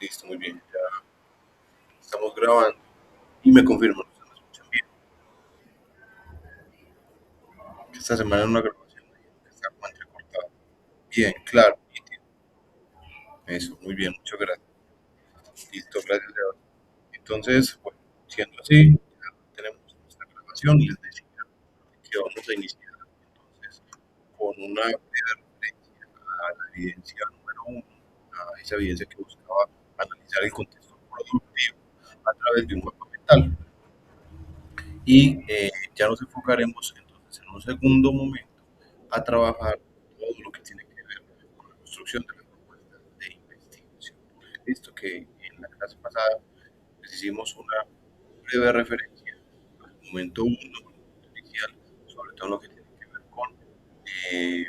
Listo, muy bien. Ya estamos grabando. Y me confirman, ¿ustedes me escuchan bien? Que esta semana en una grabación me dijeron que está como entrecortado. Bien, claro, nítido. Eso, muy bien, muchas gracias. Listo, gracias, Eva. Entonces, bueno, siendo así, ya tenemos nuestra grabación y les decía que vamos a iniciar entonces con una breve referencia a la evidencia número uno, a esa evidencia que buscaba analizar el contexto productivo a través de un mapa mental. Y ya nos enfocaremos entonces en un segundo momento a trabajar todo lo que tiene que ver con la construcción de las propuestas de investigación. Listo, que en la clase pasada les hicimos una breve referencia al momento uno, al momento inicial, sobre todo lo que tiene que ver con eh,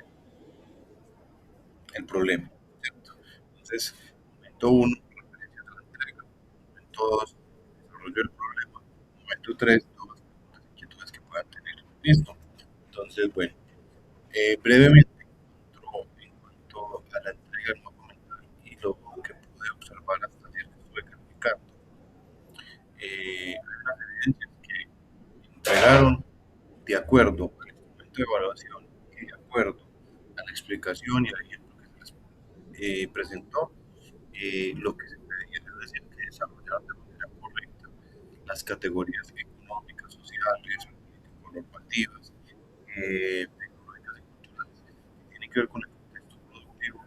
el problema, ¿cierto? Entonces, momento uno, referencia a la entrega; momento dos, desarrollo del problema; momento tres, todas las preguntas e inquietudes que puedan tener. Listo. Entonces, bueno, brevemente, en cuanto a la entrega del mapa mental y lo que pude observar hasta ayer que estuve calificando, hay unas evidencias que entregaron de acuerdo al instrumento de evaluación y de acuerdo a la explicación y al ejemplo que se les presentó, lo que se pedía, es decir, que desarrollaran de manera correcta las categorías económicas, sociales, político-normativas, tecnológicas y culturales, que tienen que ver con el contexto productivo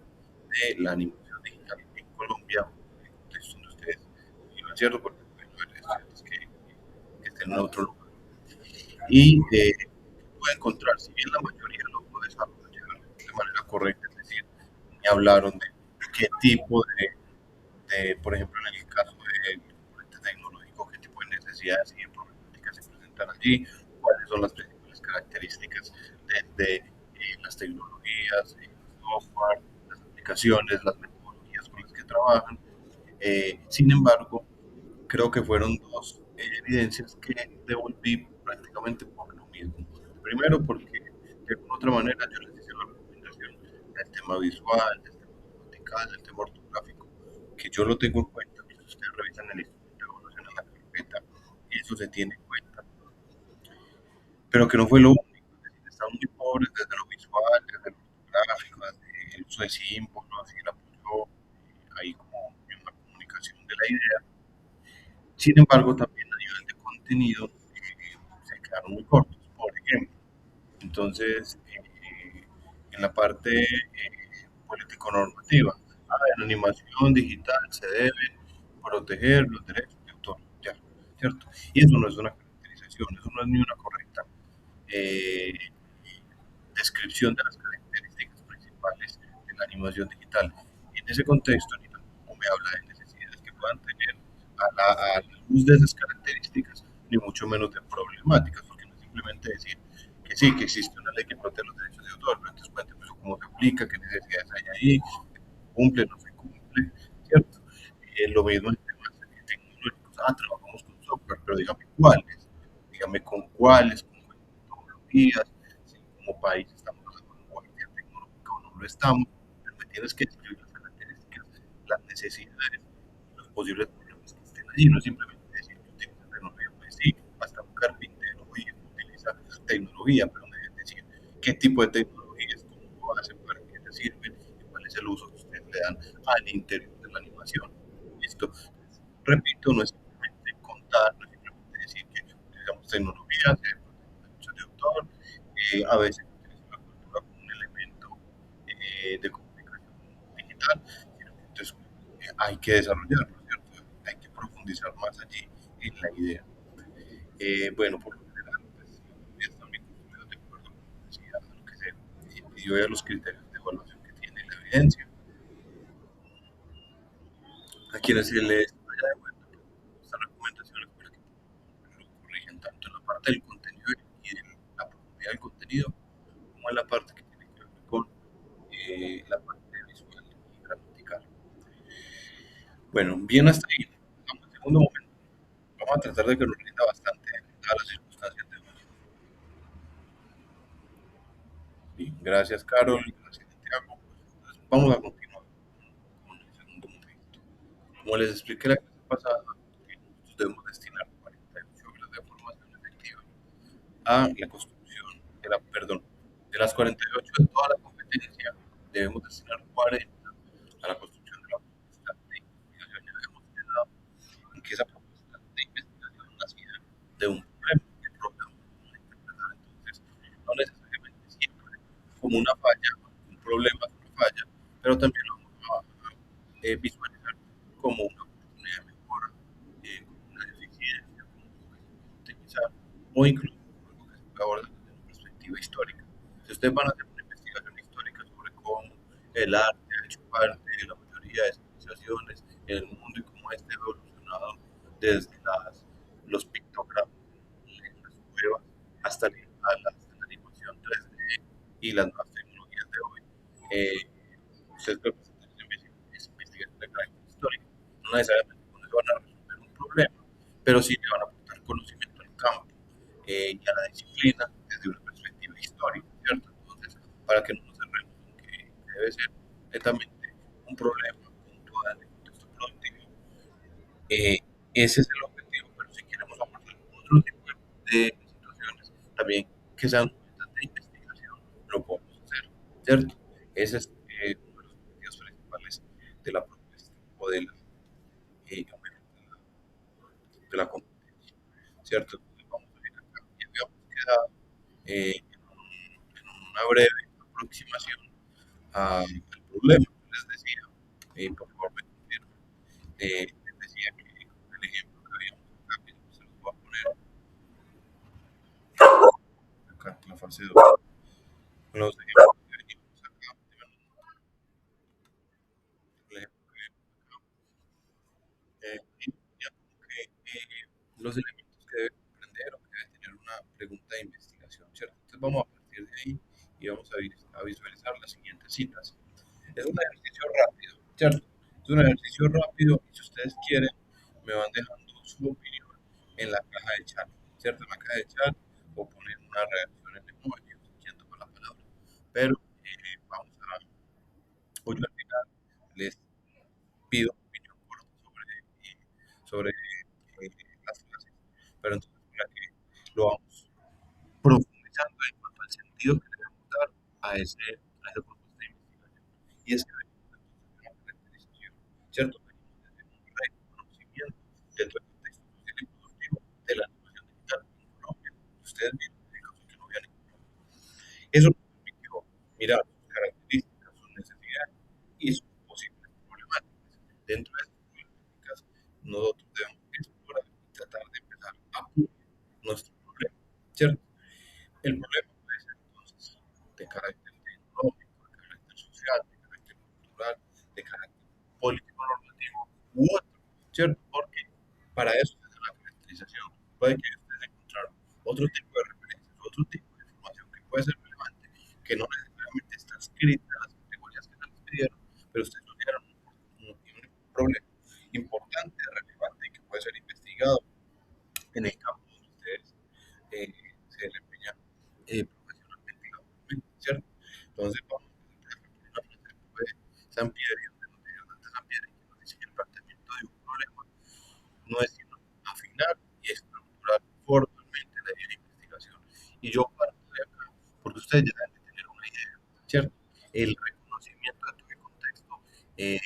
de la animación digital en Colombia, el contexto donde ustedes vivan, ¿cierto? Porque pueden haber estudiantes que estén en otro lugar. Y puede encontrar, si bien la mayoría lo puede desarrollar de manera correcta, es decir, me hablaron de qué tipo por ejemplo, en el caso del componente tecnológico, qué tipo de necesidades y de problemáticas se presentan allí, cuáles son las principales características de las tecnologías, el software, las aplicaciones, las metodologías con las que trabajan. Sin embargo, creo que fueron dos evidencias que devolví prácticamente por lo mismo. Primero, porque de alguna otra manera yo les hice la recomendación del tema visual, del tema gramatical, del tema ortográfico, que yo lo tengo en cuenta, que si ustedes revisan el instrumento de evaluación en la carpeta, eso se tiene en cuenta, pero que no fue lo único, es decir, están muy pobres desde lo visual, desde lo ortográfico, desde el uso de símbolos y el apoyo ahí como en una comunicación de la idea. Sin embargo, también a nivel de contenido se quedaron muy cortos, por ejemplo. Entonces, en la parte político-normativa, en animación digital se deben proteger los derechos de autor, ya, ¿cierto? Y eso no es una caracterización, eso no es ni una correcta eh, descripción de las características principales de la animación digital. En ese contexto, ni tampoco me habla de necesidades que puedan tener a la luz de esas características, ni mucho menos de problemáticas, porque no es simplemente decir que sí, que existe una ley que protege los derechos de autor, pero entonces cuénteme eso cómo se aplica, qué necesidades hay ahí, cumple, no se cumple, ¿cierto? Lo mismo en temas tecnológicos, trabajamos con software, pero dígame con cuáles, con qué tecnologías, si como país estamos a la vanguardia tecnológica o no lo estamos, pero me tienes que describir las características, las necesidades, los posibles problemas que estén allí, no es simplemente decir que utiliza tecnología, pues sí, hasta un carpintero hoy utiliza tecnología, pero me deben decir qué tipo de tecnologías, cómo lo hacen, para qué te sirven y cuál es el uso que ustedes le dan al interior de la animación. ¿Listo? Repito, no es simplemente contar, no es simplemente decir que utilizamos tecnología, se protegen derechos de autor, a veces utilizo la cultura como un elemento de comunicación digital, sino que entonces hay que desarrollarlo, ¿cierto? Hay que profundizar más allí en la idea. Bueno, por lo general, pues, están bien construidos de acuerdo, como decía, a lo que se pidió y a los criterios de evaluación que tiene la evidencia. A quienes se les haya de vuelta estas recomendaciones para que lo corrijan tanto en la parte del contenido y de la profundidad del contenido, como en la parte que tiene que ver con la parte visual y gramatical. Bueno, bien hasta ahí. Vamos al segundo momento. Vamos a tratar de que nos rinda bastante dadas las circunstancias de hoy. Bien, gracias, Carol. Gracias, Santiago. Entonces, vamos a continuar con el segundo momento. Como les expliqué la clase pasada, nosotros debemos destinar 48 horas de formación efectiva a la construcción perdón, de las 48 de toda la competencia, debemos destinar 40 a la construcción de la propuesta de investigación. Ya habíamos quedado en que esa propuesta de investigación nacía de un problema, el problema no interpretar. Entonces, no necesariamente siempre como una falla, un problema, una falla, pero también lo vamos a visualizar como una oportunidad de mejora, como una deficiencia, como algo que se puede optimizar, o incluso algo que se puede abordar desde una perspectiva histórica. Si ustedes van a hacer una investigación histórica sobre cómo el arte ha hecho parte de la mayoría de civilizaciones en el mundo y cómo este ha evolucionado desde los pictogramas en las cuevas hasta la animación 3D y las nuevas tecnologías de hoy, ustedes pueden presentar esa investigación de carácter histórico. No necesariamente con eso van a resolver un problema, pero sí le van a aportar conocimiento al campo y a la disciplina desde una perspectiva histórica, ¿cierto? Entonces, para que no nos cerremos en que debe ser netamente un problema puntual de contexto productivo, eh, ese es el objetivo, pero si queremos abordar otro tipo de situaciones también que sean de investigación, lo podemos hacer, ¿cierto? Ese es uno de los objetivos principales de la propuesta o de la competencia, ¿cierto? Entonces vamos a ver acá. Y habíamos quedado en una breve aproximación al problema. Les decía, por favor me confirmen, les decía que el ejemplo que habíamos acá, que se los voy a poner acá en la fase 2, los ejemplos que venimos acá, el ejemplo que venimos acá, y ya como que los elementos que debe comprender o que debe tener una pregunta de investigación, ¿cierto? Entonces vamos a partir de ahí y vamos a visualizar las siguientes citas. Es un ejercicio rápido, ¿cierto? Es un ejercicio rápido y si ustedes quieren me van dejando su opinión en la caja de chat, ¿cierto? En la caja de chat o ponen una reacción en emoji, quién toma la palabra. Pero vamos a, hoy al final les pido opinión corta sobre las clases, pero entonces para que lo vamos profundizando en cuanto al sentido que le debemos dar a esa propuesta de investigación. Y es que venimos entonces de una caracterización, ¿cierto? Venimos desde un reconocimiento de todo el contexto social y productivo de la animación digital en Colombia. Ustedes miren, en el caso que no vean en Colombia. Eso nos permitió mirar sus características, sus necesidades y sus posibles problemáticas. Dentro de esas problemáticas, nosotros debemos explorar y tratar de empezar a pulir nuestro problema, ¿cierto? El problema puede ser entonces de carácter tecnológico, de carácter social, de carácter cultural, de carácter político normativo u otro, ¿cierto? Porque para eso se hace la caracterización. Puede que ustedes encontraron otro tipo de referencias, otro tipo de información que puede ser relevante, que no necesariamente está escrita en las categorías que se les pidieron, pero ustedes lo dieron un problema importante, relevante y que puede ser investigado en el campo donde ustedes se desempeñan profesionalmente y laboralmente, ¿cierto? Entonces vamos a empezar por una frase de Sampieri, donde nos dice Dante Sampieri, que nos dice que el planteamiento de un problema no es sino afinar y estructurar formalmente la idea de investigación. Y yo parto de acá, porque ustedes ya deben de tener una idea, ¿cierto? El reconocimiento de todo el contexto y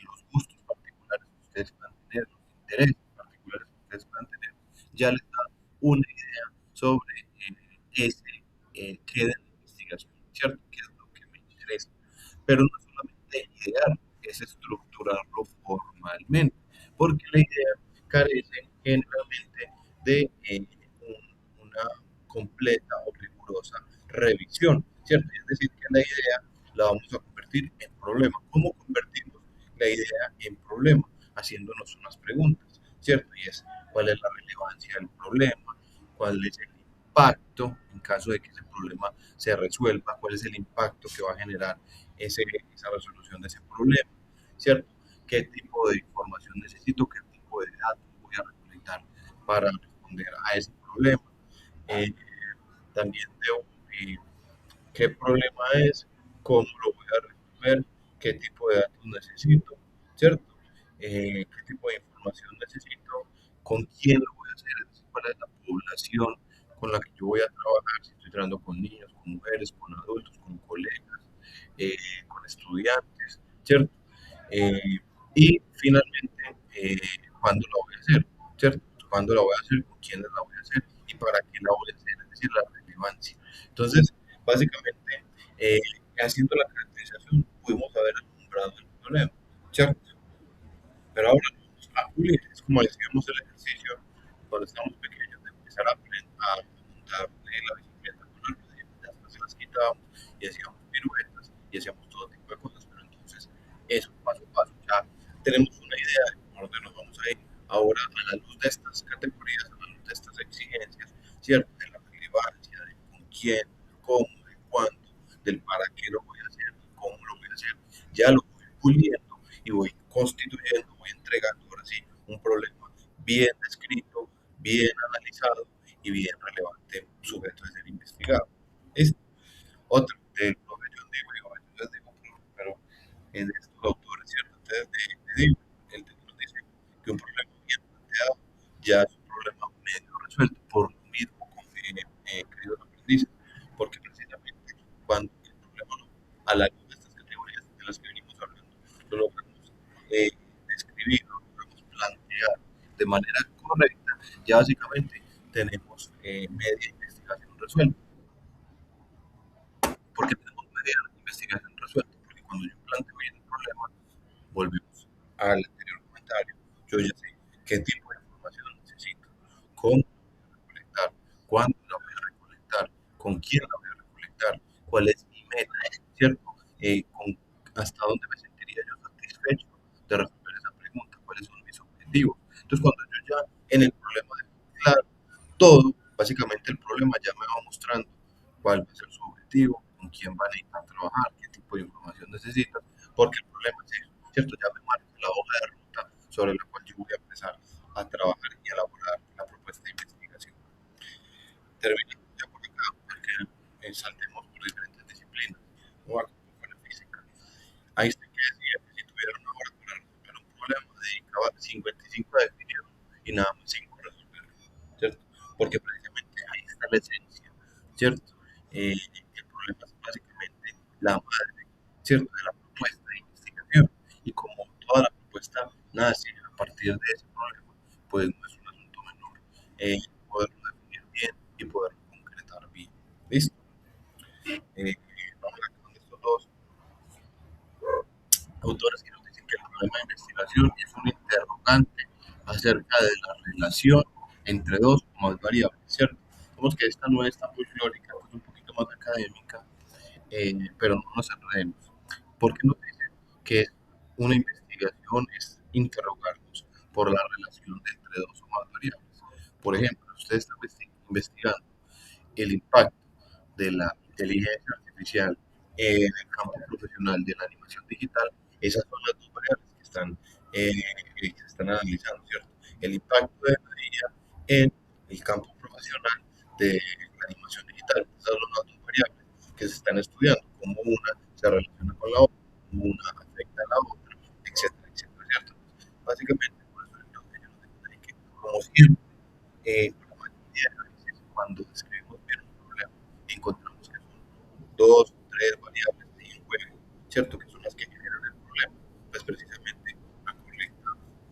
los gustos particulares que ustedes puedan tener, los intereses particulares que ustedes puedan tener, ya les da una idea sobre ese qué de la investigación, ¿cierto? ¿Qué es lo que me interesa? Pero no solamente idear, es estructurarlo formalmente, porque la idea carece generalmente de una completa o rigurosa revisión, ¿cierto? Es decir, que la idea la vamos a convertir en problema. ¿Cómo convertimos la idea en problema? Haciéndonos unas preguntas, ¿cierto? Y es, ¿cuál es la relevancia del problema? ¿Cuál es el impacto en caso de que ese problema se resuelva? ¿Cuál es el impacto que va a generar esa resolución de ese problema? ¿Cierto? ¿Qué tipo de información necesito? ¿Qué tipo de datos voy a recolectar para responder a ese problema? Eh, también debo qué problema es, cómo lo voy a resolver, qué tipo de datos necesito, ¿cierto? qué tipo de información necesito, con quién lo voy a hacer, es decir, cuál es la población con la que yo voy a trabajar, si estoy trabajando con niños, con mujeres, con adultos, con colegas, eh, con estudiantes, ¿cierto? Eh, y finalmente, ¿cuándo la voy a hacer? ¿Cierto? ¿Cuándo la voy a hacer? ¿Con quiénes la voy a hacer? ¿Y para qué la voy a hacer? Es decir, la relevancia. Entonces, básicamente, eh, haciendo la caracterización, pudimos haber alumbrado el problema, ¿cierto? Pero ahora lo vamos a pulir. Es como decíamos el ejercicio cuando estamos pequeños, de empezar a montar la bicicleta con las ruedas, después se las quitábamos y hacíamos piruetas y hacíamos todo tipo de cosas. Pero entonces, eso, paso a paso, ya tenemos una idea de por dónde nos vamos a ir. Ahora, a la luz de estas categorías, a la luz de estas exigencias, ¿cierto? De la relevancia, de con quién, cómo, de cuándo, del para qué lo voy a hacer, cómo lo voy a hacer, ya lo voy puliendo y voy constituyendo, voy entregando ahora sí un problema bien descrito, bien analizado y bien relevante, sujeto de ser investigado. Es otro de lo que yo digo, yo les digo, pero en estos autores, ¿cierto? Entonces, digo, el texto dice que un problema bien planteado ya es un problema medio resuelto, por lo mismo, con, queridos aprendices, porque precisamente cuando el problema no, a la luz de estas categorías de las que venimos hablando, lo logramos describir, lo logramos plantear de manera correcta, ya básicamente tenemos media investigación resuelta. ¿Por qué tenemos media investigación resuelta? Porque cuando yo planteo bien el problema, volvemos al anterior comentario. Yo ya sé qué tipo de información necesito, cómo la voy a recolectar, cuándo la voy a recolectar, con quién la voy a recolectar, cuál es mi meta, ¿cierto? Hasta dónde me sentiría yo satisfecho de resolver esa pregunta, cuáles son mis objetivos. Entonces, cuando yo ya en el problema de claro todo, básicamente el problema ya me va mostrando cuál va a ser su objetivo, con quién van a necesitar trabajar, qué tipo de información necesitan, porque el problema es eso, ¿cierto? Ya me marca la hoja de ruta sobre la cual yo voy a empezar a trabajar y a elaborar la propuesta de investigación. Terminando ya por acá, porque saltemos por diferentes disciplinas, o algo como la física. Einstein que decía que si tuviera una hora para resolver un problema, dedicaba 55 a definirlo y nada más 5 a resolverlo, ¿cierto? Porque precisamente ahí está la esencia, ¿cierto? El problema es básicamente la madre, ¿cierto? De la propuesta de investigación. Y como toda la propuesta nace a partir de ese problema, pues no es un asunto menor poderlo definir bien y poderlo concretar bien. ¿Listo? Vamos a con estos dos autores que nos dicen que el problema de investigación es un interrogante acerca de la relación entre dos o más variables, ¿cierto? Vemos que esta no es tan folclórica, es un poquito más académica, pero no nos enredemos. ¿Por qué nos dicen que una investigación es interrogarnos por la relación de entre dos o más variables? Por ejemplo, usted está investigando el impacto de la inteligencia artificial en el campo profesional de la animación digital, esas son las dos variables que se están analizando, ¿cierto? El impacto de la IA en el campo profesional de la animación digital. Esas son las dos variables que se están estudiando, cómo una se relaciona con la otra, cómo una afecta a la otra, etcétera, etcétera, ¿cierto? Básicamente, por eso es lo que yo les que, como siempre, la mayoría de veces cuando describimos bien un problema, encontramos que son dos, tres variables ahí en juego, ¿cierto? Que son las que generan el problema. Pues precisamente una correcta,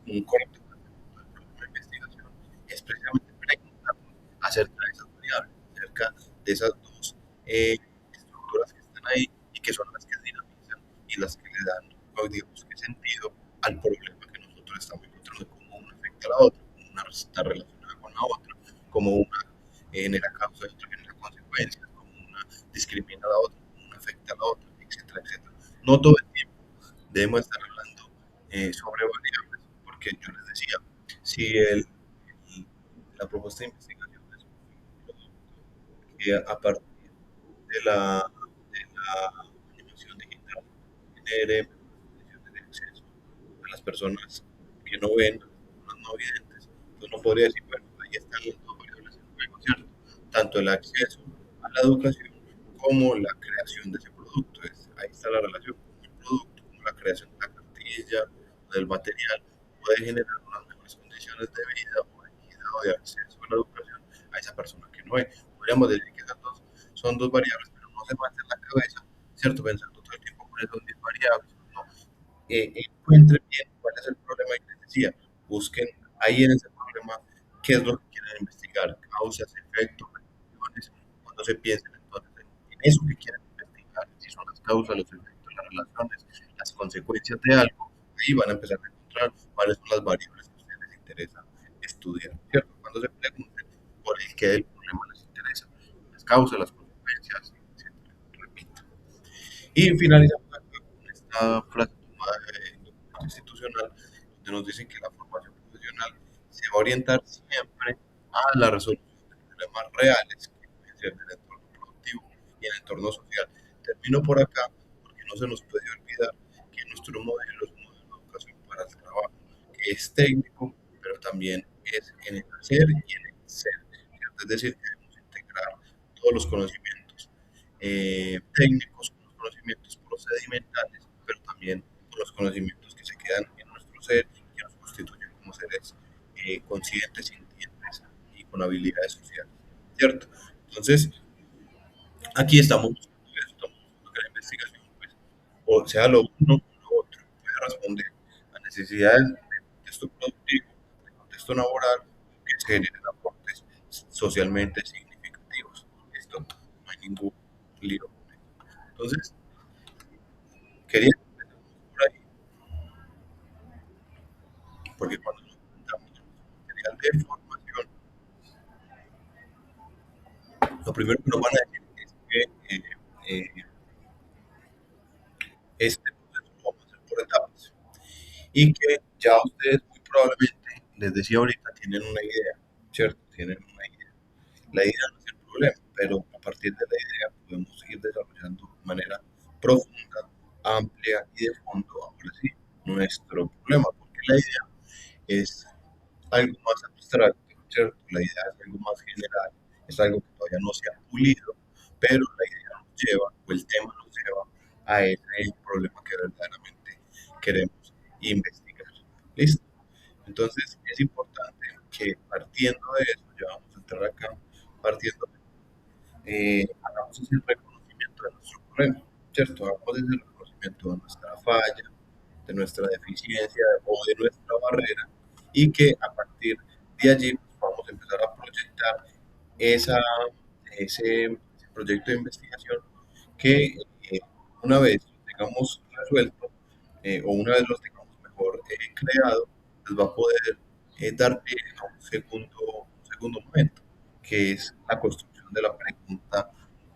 un correcto planteamiento de una investigación es precisamente preguntarnos acerca de esas variables, acerca de esas dos estructuras que están ahí y que son las que dinamizan y las que le dan, digamos, qué sentido al problema que nosotros estamos encontrando, cómo una afecta a la otra, cómo una está relacionada con la otra, cómo una genera causas y otra genera consecuencias, cómo una discrimina a la otra, cómo una afecta a la otra, etcétera, etcétera. No todo el tiempo debemos estar hablando sobre variables, porque yo les decía, si la propuesta de investigación es un producto que a partir de la animación digital genere condiciones de acceso a las personas que no ven, a las personas no videntes, pues no podría decir, bueno, ahí están las dos variables en juego, ¿cierto? Tanto el acceso a la educación como la creación de ese producto. Ahí está la relación con el producto, como la creación de la cartilla, del material, puede generar unas mejores condiciones de vida o de vida o de acceso a la educación a esa persona que no ve. Podríamos decir que esas dos son dos variables, pero no se mate en la cabeza, ¿cierto? Pensando todo el tiempo con esas 10 variables, no. Encuentren bien cuál es el problema y les decía, busquen ahí en ese problema qué es lo que quieren investigar, causas, efectos, relaciones, cuando se piensen entonces en eso que quieren investigar, si son las causas, los efectos, las relaciones, las consecuencias de algo, ahí van a empezar a encontrar cuáles son las variables que a ustedes les interesa estudiar, ¿cierto? Cuando se pregunten por el qué del problema les interesa, las causas, las consecuencias, etcétera. Repito. Y finalizamos acá con esta frase tomada de documento institucional, donde nos dicen que la formación profesional se va a orientar siempre a la resolución de problemas reales que pueden ser del entorno productivo y el entorno social. Termino por acá porque no se nos puede olvidar que nuestro modelo es un modelo de educación para el trabajo, que es técnico, pero también es en el hacer y en el ser. Es decir, que debemos integrar todos los conocimientos técnicos, con los conocimientos procedimentales, pero también con los conocimientos que se quedan en nuestro ser y que nos constituyen como seres conscientes, sintientes y con habilidades sociales, ¿cierto? Entonces, aquí estamos buscando eso, estamos buscando que la investigación, pues, o sea lo uno o lo otro, pueda responder a necesidades de contexto productivo, de contexto laboral, que se generen aportes socialmente significativos. Esto no hay ningún lío. Entonces, quería empezar por ahí, porque cuando nos preguntamos de material de formación, lo primero que nos van a decir es que este proceso lo vamos a hacer por etapas y que ya ustedes muy probablemente, les decía ahorita, tienen una idea, ¿cierto? Tienen una idea. La idea no es el problema, pero a partir de la idea podemos ir desarrollando de manera profunda, amplia y de fondo, ahora sí, nuestro problema, porque la idea es algo más abstracto, ¿cierto? La idea es algo más general, es algo que todavía no se ha pulido, pero la idea nos lleva, o el tema nos lleva a ese problema que verdaderamente queremos investigar. ¿Listo? Entonces es importante que partiendo de eso, ya vamos a entrar acá, partiendo de hagamos ese reconocimiento de nuestro problema, ¿cierto? Hagamos ese reconocimiento de nuestra falla, de nuestra deficiencia o de nuestra barrera y que a partir de allí pues, vamos a empezar a proyectar esa, ese proyecto de investigación que una vez lo tengamos resuelto o una vez lo tengamos mejor creado, pues va a poder dar pie a un segundo momento, que es la construcción de la pregunta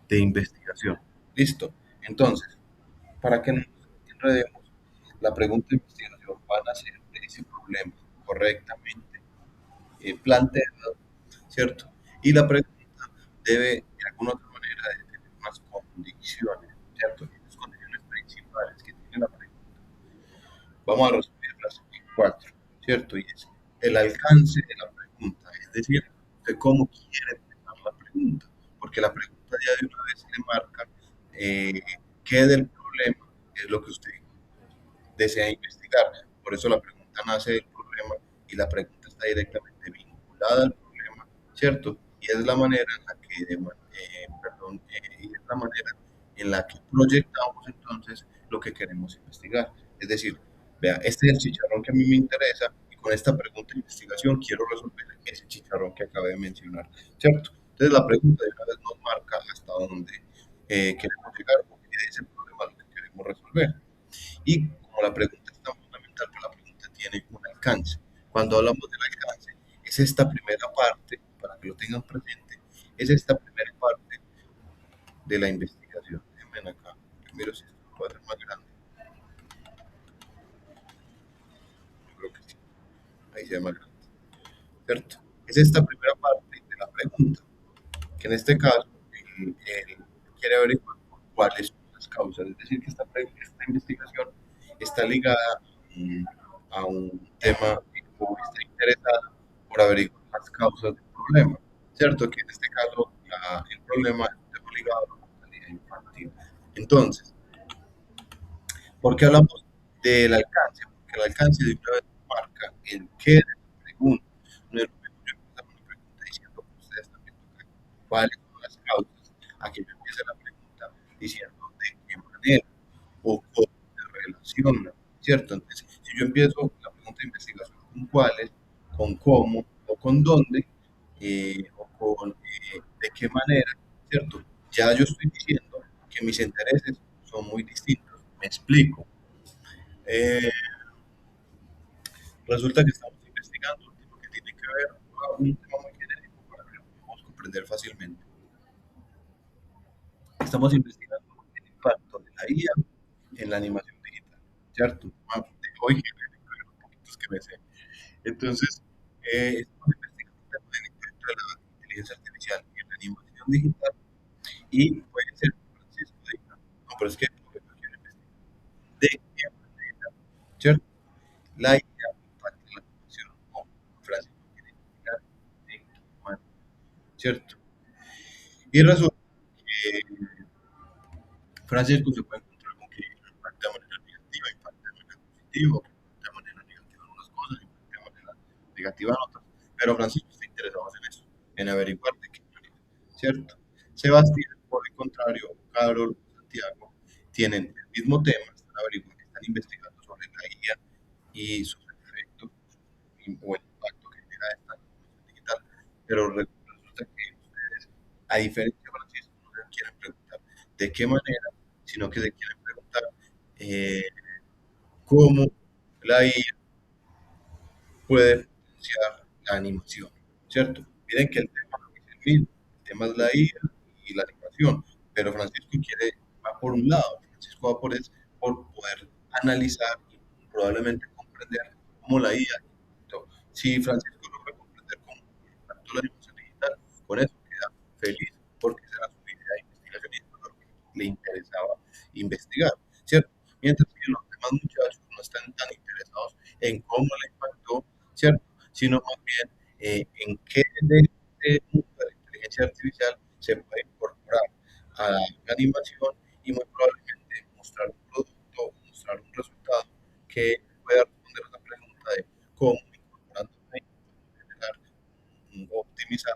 de investigación. ¿Listo? Entonces, para que no nos enredemos, la pregunta de investigación van a ser de ese problema correctamente planteado, ¿cierto? Y la pregunta debe, de alguna otra manera, de tener unas condiciones, ¿cierto? Y las condiciones principales que tiene la pregunta. Vamos a resumirlas en cuatro, ¿cierto? Y es el alcance de la pregunta, es decir, de cómo quiere empezar la pregunta, porque la pregunta ya de una vez le marca eh, qué del problema es lo que usted desea investigar. Por eso la pregunta nace del problema y la pregunta está directamente vinculada al problema, ¿cierto? Y es la manera en la que, y es la manera en la que proyectamos entonces lo que queremos investigar. Es decir, vea, este es el chicharrón que a mí me interesa y con esta pregunta de investigación quiero resolver ese chicharrón que acabé de mencionar, ¿cierto? Entonces la pregunta de una vez nos marca hasta dónde queremos llegar o qué es el problema lo que queremos resolver. Y como la pregunta es tan fundamental, pues la pregunta tiene un alcance. Cuando hablamos del alcance, es esta primera parte, para que lo tengan presente, es esta primera parte de la investigación. Déjenme acá, yo miro si esto puede ser más grande. Yo creo que sí, ahí se ve más grande, ¿cierto? Es esta primera parte de la pregunta, que en este caso él quiere averiguar cuáles son las causas. Es decir, que esta investigación está ligada mm, a un tema o está interesada por averiguar las causas del problema. ¿Cierto? Que en este caso el problema es un tema ligado a la mortalidad infantil. Entonces, ¿por qué hablamos del alcance? Porque el alcance de una vez marca el qué de la pregunta. No es lo mismo yo empezar una pregunta diciendo que ustedes también tocan cuáles son las causas, a que yo empiece la pregunta diciendo de qué manera o cómo se relaciona, ¿cierto? Entonces, si yo empiezo la pregunta de investigación con cuáles, con cómo o con dónde, o con de qué manera, ¿cierto? Ya yo estoy diciendo que mis intereses son muy distintos. Me explico. Eh, Resulta que estamos investigando un tema que tiene que ver con un tema muy genérico para que lo podamos comprender fácilmente. Estamos investigando el impacto de la IA en la animación digital, ¿cierto? Hoy genérico, hay unos poquitos que me sé. Entonces, estamos investigando el tema del impacto de la inteligencia artificial en la animación digital y puede ser que Francisco diga, no, pero es que yo quiero investigar de qué manera, ¿cierto? La IA impacta en la animación o Francisco quiere investigar de qué manera, ¿cierto? Y resulta que Francisco se puede encontrar con que impacta de manera negativa, impacta de manera positiva, impacta de manera negativa en unas cosas, impacta de manera negativa en otras. Pero Francisco está interesado en eso, en averiguar de qué manera, ¿cierto? Sebastián, por el contrario, Carol, Santiago, tienen el mismo tema, están averiguando, están investigando sobre la IA y sus efectos o el impacto que genera esta información digital, pero resulta que ustedes, a diferencia de Francisco, no se quieren preguntar de qué manera, sino que se quieren preguntar eh, cómo la IA puede potenciar la animación, ¿cierto? Miren que el tema no es el mismo, el tema es la IA y la animación, pero Francisco quiere, va por un lado, Francisco va por poder analizar y probablemente comprender cómo la IA. Si Francisco logra comprender cómo impactó la animación digital, con eso queda feliz porque será su idea de investigación y eso es lo que le interesaba investigar, ¿cierto? Mientras que los demás muchachos no están tan interesados en cómo le impactó, ¿cierto? Sino más bien en qué de este mundo de la inteligencia artificial se puede incorporar a la animación y muy probablemente mostrar un producto, mostrar un resultado que pueda responder a la pregunta de cómo incorporando ahí podemos generar, optimizar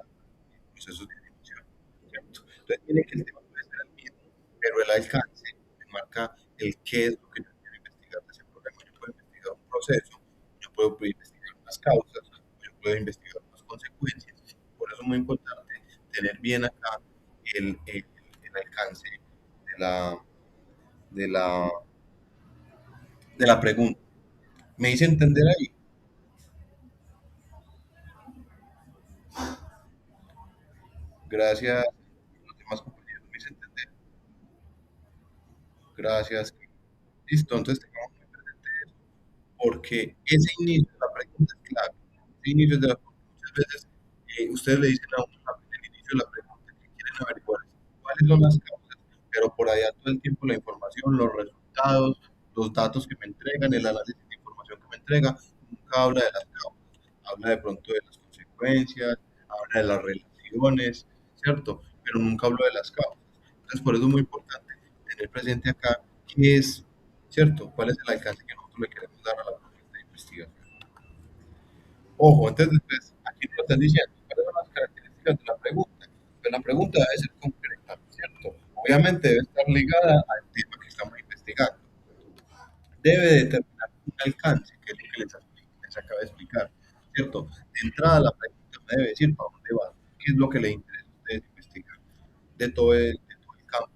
procesos de animación, ¿cierto? Entonces, tiene que el tema puede ser el mismo, pero el alcance marca el qué es lo que yo quiero investigar de ese problema. Yo puedo investigar un proceso, yo puedo investigar unas causas, yo puedo investigar unas consecuencias. Por eso es muy importante tener bien acá el alcance de la, de la, de la pregunta. ¿Me hice entender ahí? Gracias. Los demás compañeros me hice entender. Gracias. Listo, entonces tengamos muy presente eso, porque ese inicio de la pregunta es clave. Ese inicio de la pregunta, muchas veces ustedes le dicen a uno en el inicio de la pregunta que quieren averiguar cuáles son las causas, pero por allá todo el tiempo la información, los resultados, los datos que me entregan, el análisis de información que me entrega, nunca habla de las causas, habla de pronto de las consecuencias, habla de las relaciones, ¿cierto? Pero nunca habla de las causas. Entonces, por eso es muy importante tener presente acá qué es, ¿cierto? ¿Cuál es el alcance que nosotros le queremos dar a la propuesta de investigación? Ojo, entonces después, aquí no lo están diciendo, ¿cuáles son las características de la pregunta? Pues la pregunta debe ser concreta, ¿cierto? Obviamente debe estar ligada al tema que estamos investigando. Debe determinar un alcance, que es lo que les acabo de explicar, ¿cierto? De entrada la pregunta me debe decir para dónde va, qué es lo que les interesa a ustedes investigar de todo el campo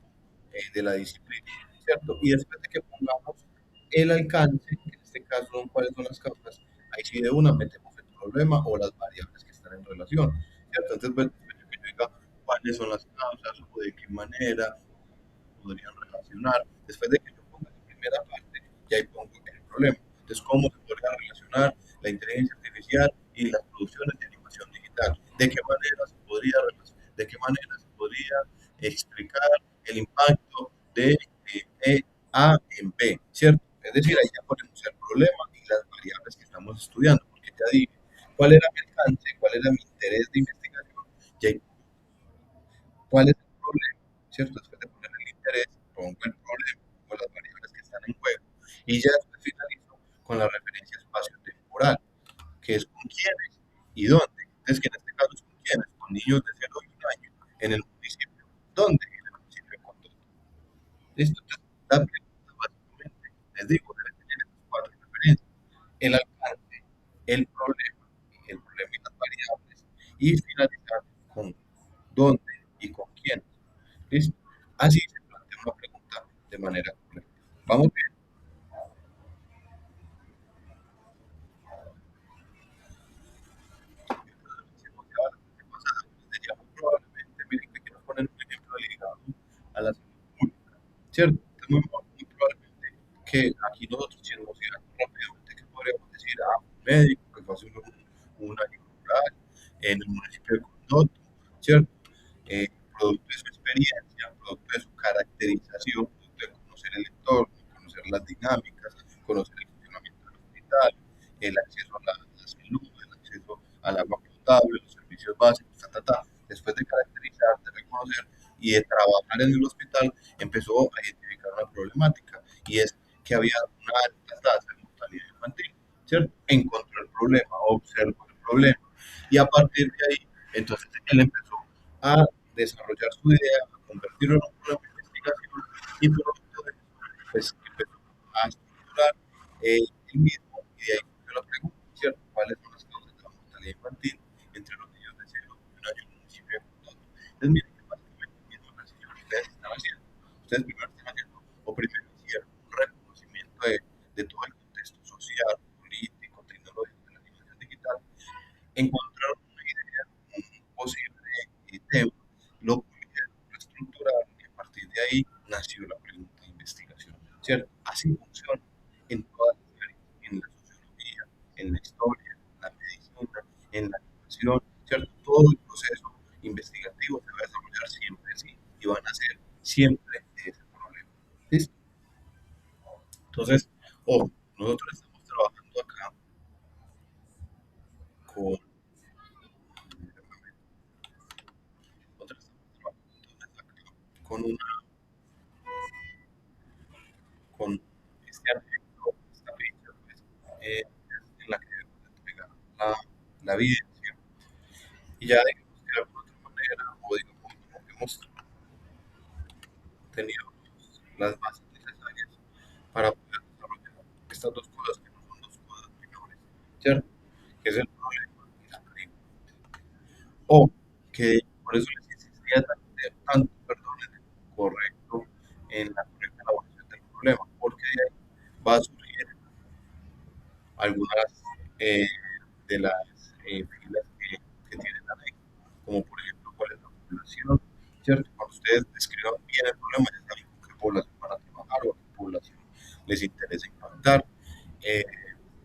de la disciplina, ¿cierto? Y después de que pongamos el alcance, que en este caso son cuáles son las causas, ahí sí de una metemos el problema o las variables que están en relación, ¿cierto? Entonces, pues, que yo diga cuáles son las causas o de qué manera podrían relacionar, después de que yo ponga la primera parte, ya ahí pongo el problema. Entonces, ¿cómo se podría relacionar la inteligencia artificial y las producciones de animación digital? ¿De qué manera se podría, de qué manera se podría explicar el impacto de A en B, ¿cierto? Es decir, ahí ya ponemos el problema y las variables que estamos estudiando, porque ya dije cuál era mi alcance, cuál era mi interés de investigación, y ahí cuál es el problema, ¿cierto? Después de poner el interés, pongo el problema, pongo las variables que están en juego, y ya después finalizo con la referencia espacio-temporal. que es con quiénes y dónde. Entonces, que en este caso es con quiénes, con niños de 0 a 1 año, en el municipio. ¿Dónde? En el municipio de Condón. ¿Listo? Entonces, la pregunta básicamente, les digo, debe tener estas cuatro referencias. El alcance, el problema y las variables, y finalizar con dónde y con quién. ¿Listo? Así se plantea una pregunta de manera correcta. Vamos bien. Si hemos llevado la parte pasada, pues diríamos probablemente, miren que quiero poner un ejemplo ligado a la salud pública, ¿cierto? Entonces, muy probablemente que aquí nosotros, si nos digan rápidamente que podríamos decir, un médico que fue a hacer un año rural en el municipio de Condoto, ¿cierto? Producto de su experiencia, producto de su caracterización, producto de conocer el entorno, conocer las dinámicas, conocer el funcionamiento del hospital, el acceso a la salud, el acceso al agua potable, los servicios básicos, después de caracterizar, de reconocer y de trabajar en el hospital, empezó a identificar una problemática y es que había una alta tasa de mortalidad infantil, ¿cierto? Encontró el problema, observó el problema y a partir de ahí, entonces él empezó a desarrollar su idea, a convertirlo en un programa de investigación y producto de eso, pues empezó a estructurar el mismo y de ahí surgió la pregunta, ¿cierto? ¿Cuáles son las causas de la mortalidad infantil entre los niños de 0 a 1 año en el municipio de Cototo? Entonces, miren que básicamente el mismo ejercicio que ustedes están haciendo. Ustedes primero están haciendo, o primero hicieron un reconocimiento de todo el contexto social, político, tecnológico de la animación digital, encontraron una idea, un posible tema, lo pudieron reestructurar y a partir de ahí nació la pregunta de investigación, ¿cierto? Así funciona en todas las áreas, en la sociología, en la historia, en la medicina, en la educación, ¿cierto? Todo el proceso investigativo se va a desarrollar siempre así y van a ser siempre de ese problema. ¿Listo? Entonces, ojo, nosotros estamos trabajando acá con, nosotros estamos trabajando entonces acá con una con este artículo, esta fecha, pues, es en la que debemos entregar la evidencia. Y ya digamos que de alguna otra manera, o digamos como que hemos tenido las bases necesarias para poder desarrollar estas dos cosas que no son dos cosas menores, ¿cierto? Que es el problema y la crisis. O que por eso les insistía tanto, perdón, en el correcto, en la correcta elaboración del problema, porque de ahí va a surgir algunas eh, de las filas que tiene la ley, como por ejemplo cuál es la población, ¿cierto? Cuando ustedes describan bien el problema, ya saben con qué población van a trabajar o a qué población les interesa impactar. Eh,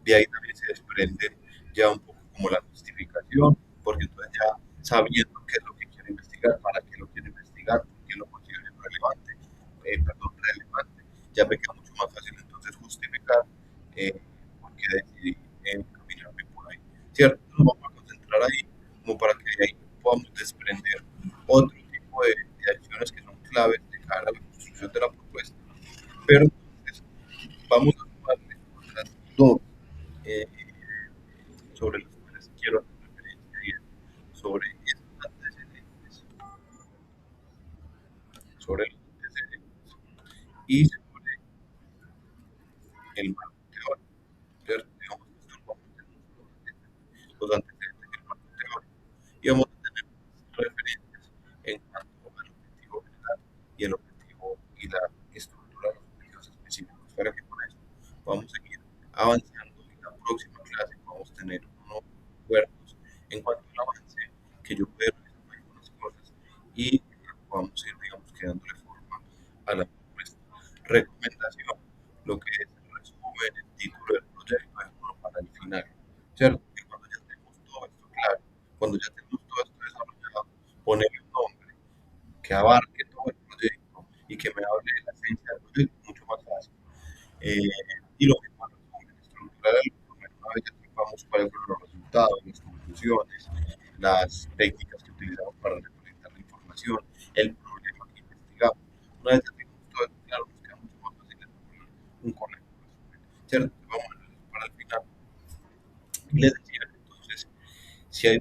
de ahí también se desprende ya un poco como la justificación, porque entonces ya sabiendo qué es lo que quiere investigar, para qué lo quiere investigar, por qué lo considera relevante, relevante, ya me queda mucho más fácil entonces justificar eh, por qué decidí encaminarme por ahí. ¿Cierto? Nos vamos a concentrar ahí como para que de ahí podamos desprender otro tipo de acciones que son claves de cara a la construcción de la propuesta. Pero entonces vamos a sumarle otras dos eh, sobre las cuales quiero hacer referencia y es sobre estos antecedentes, sobre los antecedentes y sobre el marco teórico, ¿cierto? Digamos, nosotros vamos a tener los antecedentes y el marco teórico y vamos a tener referencias en cuanto al objetivo general y el objetivo y la estructura de los objetivos específicos. Para que con eso vamos a seguir avanzando y la próxima clase vamos a tener unos cuerpos en cuanto al avance que yo pueda realizar algunas cosas y vamos a ir, digamos, que dándole forma a la propuesta. Recomendación, lo que es el resumen, el título del proyecto, es uno para el final, ¿cierto? Que cuando ya tenemos todo esto claro, cuando ya tenemos todo esto desarrollado, ponerle un nombre que abarque todo el proyecto y que me hable de la esencia del proyecto, mucho más fácil. Eh, y lo mismo el resumen, estructurar el resumen, una vez ya sepamos cuáles fueron los resultados, las conclusiones, las técnicas que utilizamos para recolectar la información, el problema que investigamos. Una vez ya tengamos todo esto claro, nos queda mucho más fácil elaborar un correcto resumen. ¿Cierto? Vamos a para el final. Les decía Si hay,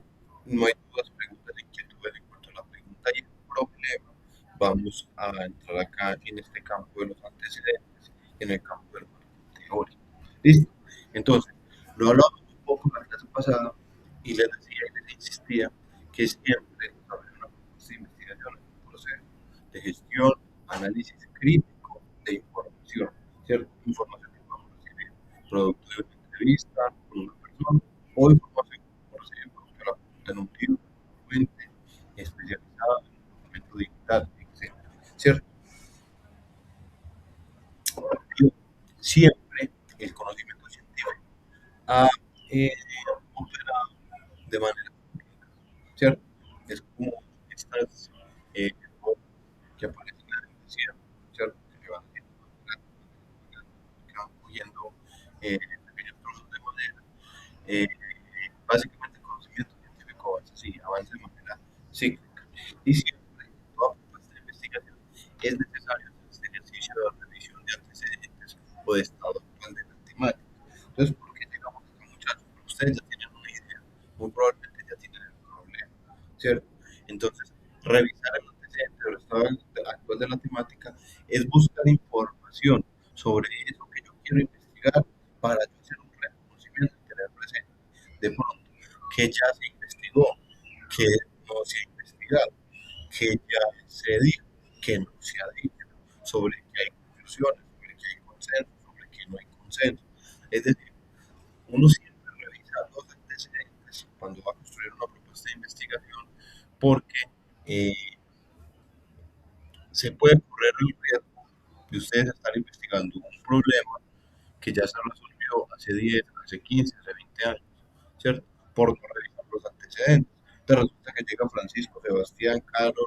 no hay dudas, preguntas, inquietudes en cuanto a la pregunta y el problema, vamos a entrar acá en este campo de los antecedentes, en el campo del marco teórico. ¿Listo? Entonces, lo hablamos un poco en la clase pasada y les decía y les insistía que siempre desarrollar una propuesta de investigación es un proceso de gestión, análisis crítico de información, ¿cierto? Información que vamos a recibir, producto de una entrevista con una persona o información que vamos a recibir producto de la pregunta en un libro, en una fuente especializada, en un documento digital, etcétera, ¿cierto? Yo, siempre el conocimiento científico ha eh, operado de manera pública, ¿cierto? Es como estas eh, que aparecen en la universidad, ¿cierto? Que van haciendo que van cogiendo pequeños trozos de madera. Eh, básicamente el conocimiento científico avanza así, avanza de manera cíclica. Y siempre, en toda propuesta de investigación, es necesario hacer este ejercicio de revisión de antecedentes o de estado actual de la temática. Entonces, ¿por qué llegamos a acá, muchachos? Porque ustedes ya tienen una idea, muy probablemente ya tienen el problema, ¿cierto? Entonces, revisar el antecedente o el estado actual de la temática es buscar información sobre eso que yo quiero investigar para yo hacer un reconocimiento y tener presente de pronto que ya se investigó, que no se ha investigado, que ya se dijo, que no se ha dicho, sobre que hay conclusiones, sobre que hay consenso, sobre que no hay consenso. Es decir, uno siempre revisa los antecedentes cuando va a construir una propuesta de investigación porque eh, se puede correr el riesgo de ustedes estar investigando un problema que ya se resolvió hace 10, hace 15, hace 20 años, ¿cierto? Por no revisar los antecedentes. Entonces resulta que llega Francisco, Sebastián, Carlos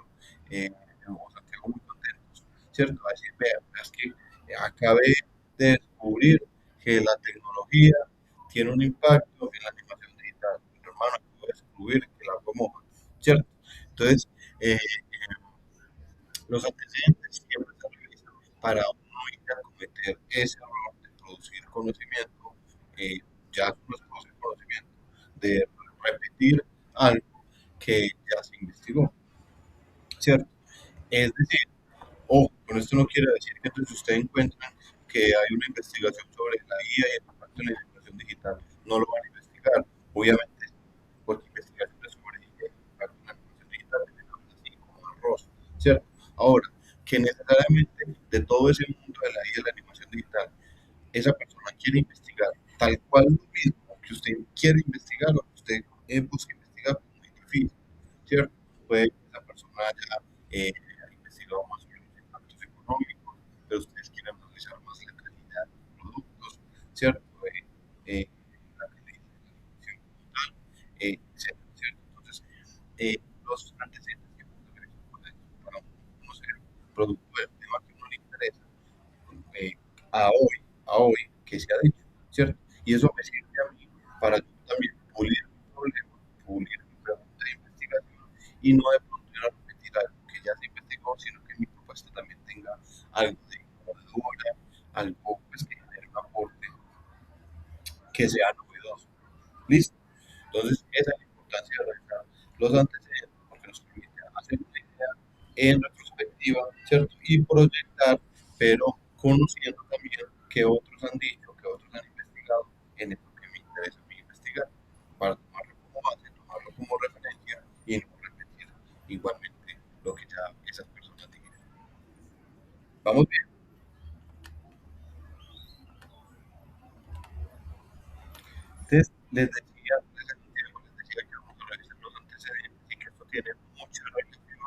o Santiago muy contentos, ¿cierto? A decir, vean, es que acabé de descubrir que la tecnología tiene un impacto en la animación digital. Mi hermano acabó de descubrir que el agua moja, ¿cierto? Entonces, eh, los antecedentes siempre se revisan para no ir a cometer ese error de producir conocimiento, ya no es producir conocimiento, de repetir algo que ya se investigó, ¿cierto? Es decir, ojo, con esto no quiere decir que entonces usted encuentra que hay una investigación sobre la IA y el impacto en la educación digital, no lo van a investigar, obviamente, porque investigaciones sobre IA y el impacto en la educación digital tenemos así como arroz, ¿cierto? Ahora, que necesariamente de todo ese mundo de la IA y la animación digital, esa persona quiere investigar tal cual lo mismo que usted quiere investigar o que usted busca investigar, es muy difícil, ¿cierto? Puede que esa persona haya investigado más sobre los impactos económicos, pero ustedes quieren analizar más la calidad de los productos, ¿cierto? Eh, la calidad de la educación como tal, etcétera, ¿cierto? Entonces, los antecedentes que uno debe para conocer producto del tema que uno le interesa eh, a hoy, que se ha dicho, ¿cierto? Y eso me sirve a mí para yo también pulir mi problema, pulir mi pregunta de investigación y no de pronto ir a repetir algo que ya se investigó, sino que mi propuesta también tenga algo de innovadora, algo pues, que genere un aporte que sea novedoso. ¿Listo? Entonces, esa es la importancia de revisar los antecedentes, porque nos permite hacer una idea en retrospectiva, ¿cierto? Y proyectar, pero conociendo también que otros han dicho, que otros han investigado en esto que me interesa a mí investigar, para tomarlo como base, tomarlo como referencia y no repetir igualmente lo que ya esas personas dijeron. Vamos bien. Entonces, les decía que vamos a revisar los antecedentes y que esto tiene mucha relación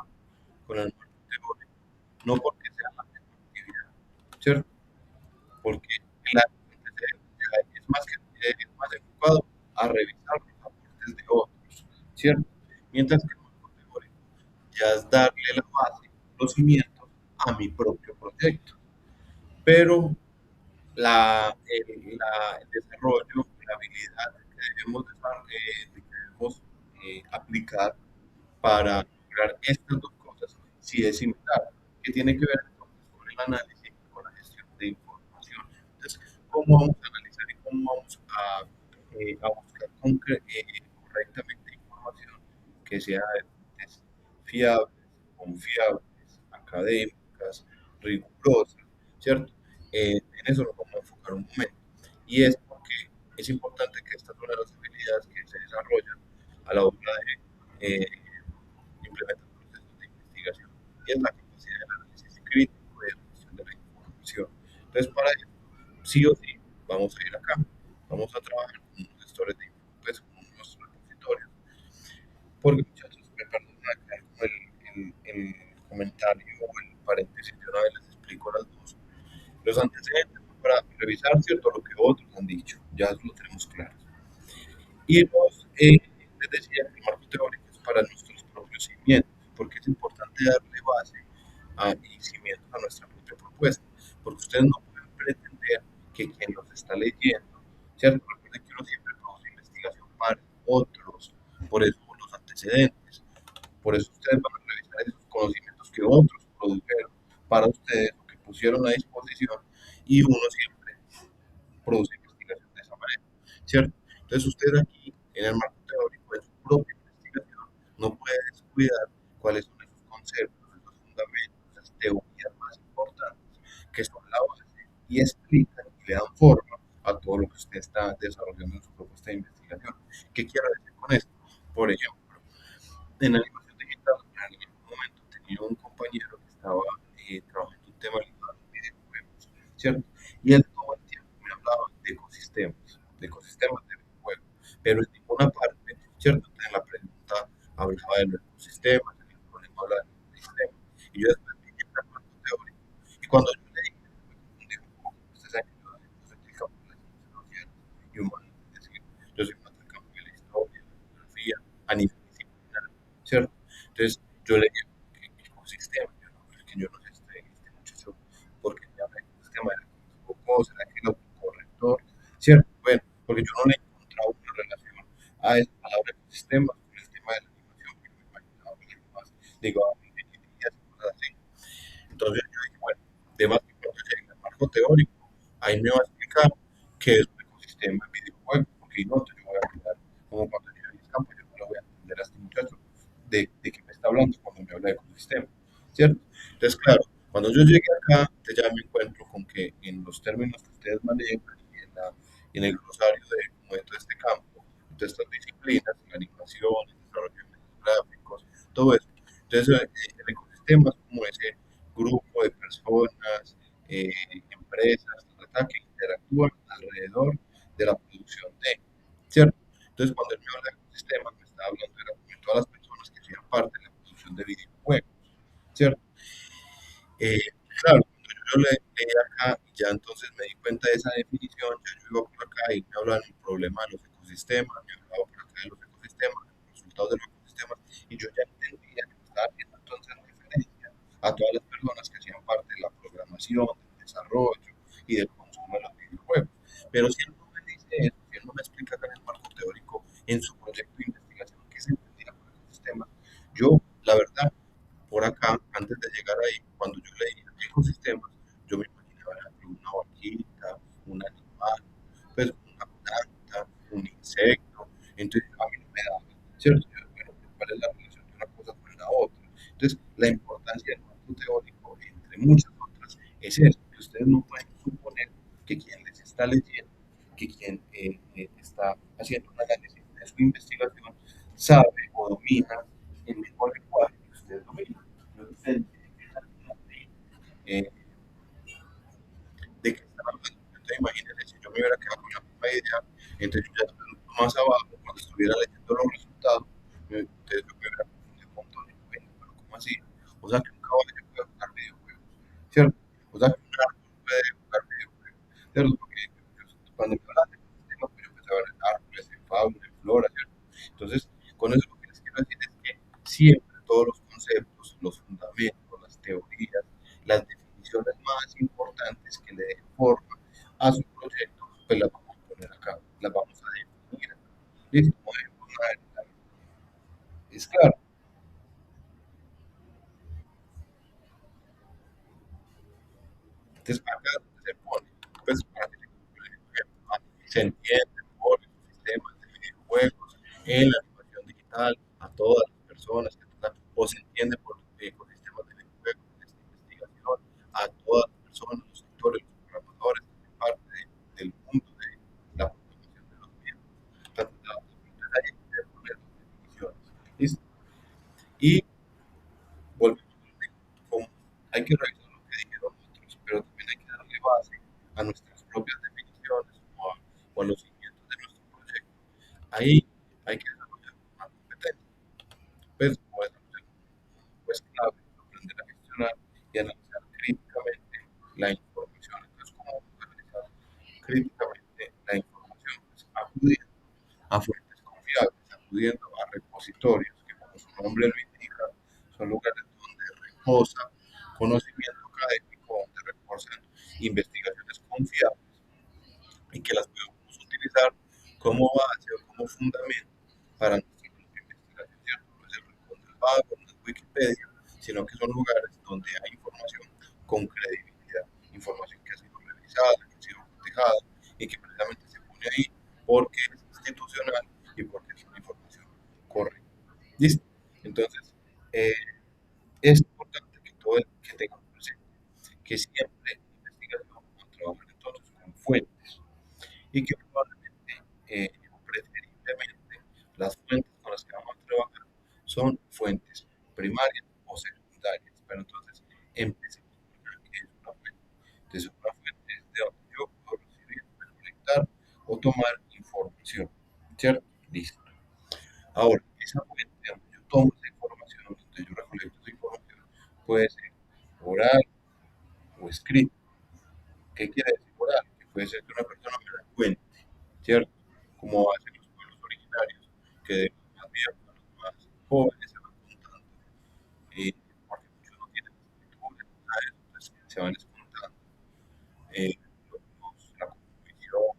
con el marco teórico, no porque sea más de actividad, ¿cierto? Porque el antecedente ya es más, es más enfocado a revisar los aportes de otros, ¿cierto? Mientras que el marco teórico ya es darle la base, los cimientos a mi propio proyecto. Pero el desarrollo, la habilidad que debemos, que debemos aplicar para lograr estas dos cosas, si es similar, que tiene que ver entonces con el análisis y con la gestión de información. Entonces, ¿cómo vamos a analizar y cómo vamos a buscar correctamente información? que sean de fuentes fiables, confiables, académicas, rigurosas, ¿cierto? En eso nos vamos a enfocar un momento. Y es porque es importante que estas son las habilidades que se desarrollan a la hora de implementar procesos de investigación. Y es la capacidad de análisis crítico y de gestión de la información. Entonces, para eso, sí o sí, vamos a ir acá. Vamos a trabajar con unos gestores de pues, con unos repositorios. Porque, muchachos, me perdonan acá como el comentario o el paréntesis de una vez les explico las dos. Los antecedentes son para revisar, ¿cierto? Lo que otros han dicho. Ya lo tenemos claro. Y dos, les decía que el marco teórico es para nuestros propios cimientos, porque es importante darle base y cimientos a nuestra propia propuesta, porque ustedes no pueden pretender que quien los está leyendo, ¿cierto? Recuerden que uno siempre produce investigación para otros, por eso los antecedentes, por eso ustedes van a revisar esos conocimientos que otros produjeron para ustedes o que pusieron a disposición y uno siempre produce investigación de esa manera, ¿cierto? Entonces usted aquí, en el marco teórico de su propia investigación, no puede descuidar cuáles son esos conceptos, esos fundamentos, esas teorías más importantes, que son la base y explican y le dan forma a todo lo que usted está desarrollando en su propuesta de investigación. ¿Qué quiero decir con esto? Por ejemplo, en animación digital, en algún momento tenía un compañero que estaba trabajando un tema ligado a los videojuegos, ¿cierto? Y él todo el tiempo me hablaba de ecosistemas de videojuegos, pero en ninguna parte, ¿cierto? En la pregunta hablaba de los ecosistemas, en el problema hablaba de los ecosistemas. Y yo después vi que era marco teórico. Y cuando yo leí, me confundí un poco, ustedes saben que yo soy del campo de las ciencias sociales y humanas, es decir, yo soy más del campo de la historia, la geografía, a nivel disciplinar, ¿cierto? Entonces, yo leí el ecosistema, yo no, es que yo no sé este muchacho, porque me habla de ecosistema, era como, será que el autocorrector, ¿cierto? Bueno, porque yo no le he encontrado una relación a esa palabra ecosistema con el tema de la animación, que me imaginaba que era más, digo, a ingenierías y cosas así. Entonces yo dije, bueno, de más que cuando llegue al marco teórico, ahí me va a explicar qué es un ecosistema en videojuegos, porque no, entonces yo voy a quedar como cuando yo en el campo, yo no lo voy a entender a este muchacho de qué me está hablando cuando me habla de ecosistema, ¿cierto? Entonces, claro, cuando yo llegué acá, entonces ya me encuentro con que en los términos que ustedes manejan y en el glosario de, como de todo este campo, de todas estas disciplinas, la animación, el desarrollo de medios gráficos, todo eso. Entonces, el ecosistema es como ese grupo de personas, empresas, ¿verdad? Que interactúan alrededor de la producción de, ¿cierto? Entonces, cuando él me habla de ecosistemas, me está hablando de todas las personas que hacían parte de la producción de videojuegos, ¿cierto? Eh, claro, cuando yo le leí acá y ya entonces me di cuenta de esa definición, ya yo iba por acá y me hablaban del problema de los ecosistemas, me hablaba por acá de los ecosistemas, de los resultados de los ecosistemas, y yo ya entendía que me estaba haciendo entonces referencia a todas las personas que hacían parte de la programación, del desarrollo y del consumo de los videojuegos. Pero si él no me dice eso, si él no me explica acá en el marco teórico, en su proyecto de investigación, qué se entendía por ecosistemas, yo, la verdad, por acá, antes de llegar ahí, cuando yo leí ecosistemas, yo me imaginaba una vaquita, un animal, pues una planta, un insecto. Entonces, a mí no me daba, ¿cierto? Yo, bueno, ¿cuál es la relación de una cosa con la otra? Entonces, la importancia del marco teórico, entre muchas otras, es eso, que ustedes no pueden suponer que quien les está leyendo, que quien está haciendo un análisis de su investigación, sabe o domina el mismo lenguaje que ustedes dominan. Entonces, ustedes tienen que estar eh, de qué están hablando. Entonces, imagínense, si yo me hubiera quedado con la misma idea, entonces yo ya más abajo, cuando estuviera leyendo los resultados, entonces yo me hubiera confundido un montón. Y, bueno, pero ¿cómo así? O sea, que un caballo puede jugar videojuegos, ¿cierto? O sea, que un árbol puede jugar videojuegos, ¿cierto? Porque cuando me hablan de ecosistemas, pues yo pensaba en árboles, en fauna, en flora, ¿cierto? Entonces, con eso lo que les quiero decir es que siempre todos los conceptos, los fundamentos, las teorías, las definiciones más importantes que le den forma a su proyecto, pues las vamos a poner acá, las vamos a definir acá. ¿Listo? Como ejemplo, es claro. Entonces, acá es donde se pone, pues para que se entiende por ecosistemas de videojuegos, en la animación digital, a todas las Ahí hay que desarrollar una competencia, pues, como desarrollar pues clave, aprender a gestionar y analizar críticamente la información. Entonces, ¿cómo analizar críticamente la información? Pues, acudiendo a fuentes confiables, acudiendo a repositorios que, como su nombre lo indica, son lugares donde reposa conocimiento académico, donde reposan investigaciones confiables y que las podemos utilizar como base o como fundamento para nuestra propia investigación, ¿cierto? No es el rincón del vago, no es Wikipedia, sino que son lugares donde hay información con credibilidad, información que ha sido revisada, que ha sido cotejada y que precisamente se pone ahí porque es institucional y porque es una información correcta. ¿Listo? Entonces, eh, es importante que todo el que tenga presente que siempre investigación va a trabajar entonces con fuentes y que probablemente, preferiblemente, las fuentes con las que vamos a trabajar son fuentes primarias o secundarias. Pero entonces, empecemos por la que es una fuente. Entonces, una fuente es de donde yo puedo recibir, recolectar o tomar información. ¿Cierto? Listo. Ahora, esa fuente donde yo tomo esa información, donde yo recolecto esa información, puede ser oral o escrita. ¿Qué quiere decir oral? Que puede ser que una persona me la cuente, ¿cierto? Como hacen los pueblos originarios, que de los más viejos a los más jóvenes se van contando, porque muchos no tienen escritura, nada de eso, entonces se van contando la cosmovisión, los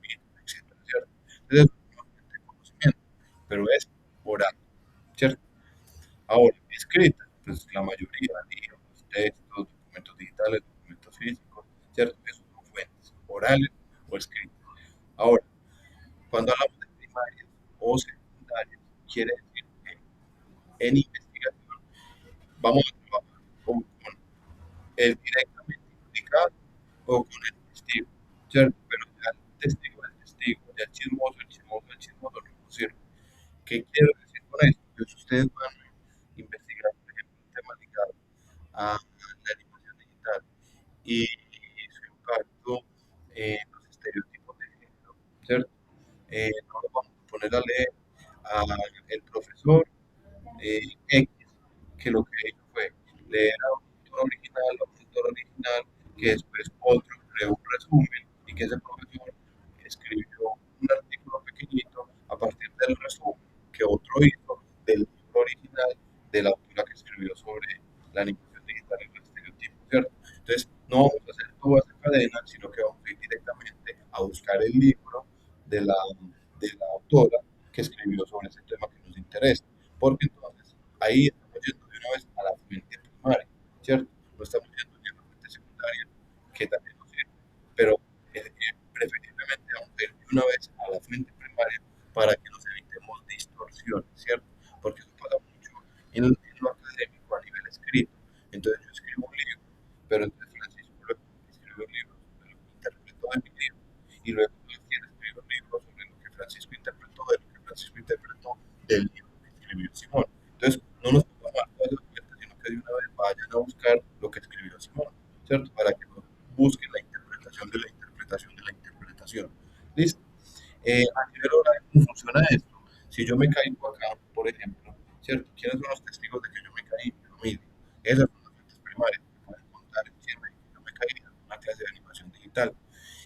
mitos, etcétera, ¿cierto? Entonces, es una fuente de conocimiento, pero es oral, ¿cierto? Ahora, escrita, pues la mayoría, libros, textos, documentos digitales, documentos físicos, ¿cierto? Esos son fuentes, orales o escritas. Ahora, cuando hablamos de primarias o secundarias, quiere decir que en investigación vamos a trabajar con el directamente implicado o con el testigo, ¿cierto? Pero ya el testigo, ya el chismoso no sirve. ¿Qué quiero decir con esto? Que si ustedes van a investigar, por ejemplo, un tema ligado a la animación digital y su impacto en los estereotipos de género, ¿cierto? No nos vamos a poner a leer al profesor X, que lo que hizo fue leer a un autor original, a un autor original, que después otro creó un resumen y que ese profesor escribió un artículo pequeñito a partir del resumen que otro hizo del libro original de la autora que escribió sobre la animación digital y los estereotipos, ¿cierto? Entonces, no vamos a hacer toda esa cadena, sino que vamos a ir directamente a buscar el libro de la autora que escribió sobre ese tema que nos interesa, porque entonces ahí estamos yendo de una vez a la fuente primaria, ¿cierto? No estamos yendo ya a la fuente secundaria, que también nos sirve, pero preferiblemente vamos a ir de una vez a la fuente primaria para que nos evitemos distorsiones, ¿cierto? Porque eso pasa mucho en lo académico a nivel escrito. Entonces yo escribo un libro, pero entonces Francisco luego escribe un libro sobre lo que interpretó de mi libro, y luego quiere escribir un libro sobre lo que Francisco interpretó de lo que Francisco interpretó del libro que escribió Simón. Entonces, no nos tomar todas las vueltas, sino que de una vez vayan a buscar lo que escribió Simón, ¿cierto? Para que no busquen la interpretación de la interpretación de la interpretación. ¿Listo? A nivel oral, ¿cómo funciona esto? Si yo me caigo acá, por ejemplo, ¿cierto? ¿Quiénes son los testigos de que yo me caí? Mi familia. Esas son las fuentes primarias que pueden contar siempre que yo me caí en una clase de animación digital.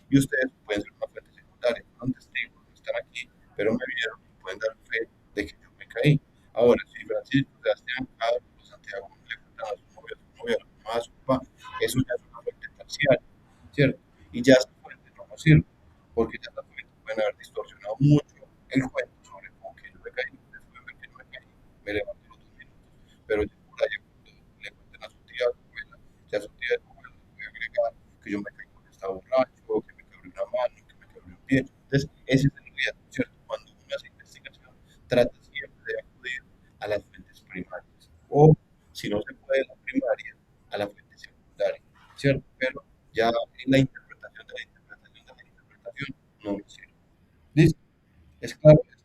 Y ustedes pueden ser una fuente secundaria, fueron testigos, no están aquí, pero me vieron y pueden dar fe de que yo me caí. Ahora, si Francisco, Sebastián, Carlos, Santiago le cuentan a su novia, a su novia, a su mamá, a su papá, eso ya es una fuente terciaria, ¿cierto? Y ya esa fuente no nos sirve, porque ya esa fuente pueden haber distorsionado mucho el cuento sobre cómo que yo me caí, después de que no me caí, me levanté los 2 minutos, pero yo por ahí cuando le cuenten a su tía, a su abuela, ya su tía, a su abuela, le voy a agregar que yo me caí porque estaba borracho, que me quebré una mano, que me quebré un pie. Entonces, ese es el riesgo, ¿cierto? Cuando uno hace investigación, trata siempre de acudir a las fuentes primarias. O, si no se puede la primaria, a la fuente secundaria, ¿cierto? Pero ya en la interpretación de la interpretación de la interpretación no nos sirve. ¿Listo? ¿Es claro esto?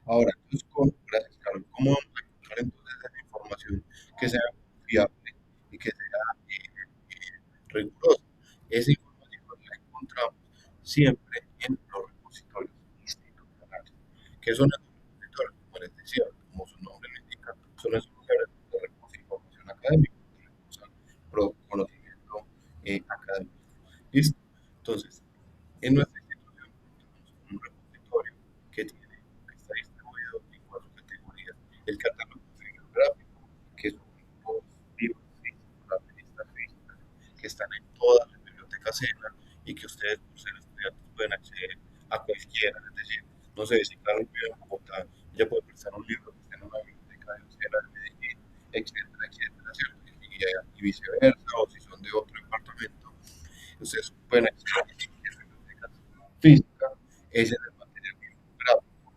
Ahora, entonces, gracias, Carlos, ¿cómo vamos a encontrar entonces esa información que sea confiable y que sea rigurosa? Esa información siempre en los repositorios institucionales. ¿Qué son estos repositorios? Como les decía, como su nombre lo indica, son esos lugares donde reposa información académica, donde reposa conocimiento académico. ¿Listo? Entonces, en nuestra institución tenemos un repositorio que está distribuido en cuatro categorías. El catálogo bibliográfico, que son los libros físicos, las revistas físicas, que están en todas las bibliotecas SENA y que ustedes, por ser estudiantes, pueden acceder a cualquiera. Es decir, no sé, si Carlos vive en Bogotá, ella puede prestar un libro que esté en una biblioteca de SENA de Medellín, etcétera, etcétera, ¿cierto? Y viceversa, o si son de otro departamento, ustedes pueden acceder a bibliotecas físicas, ese es el material bibliográfico.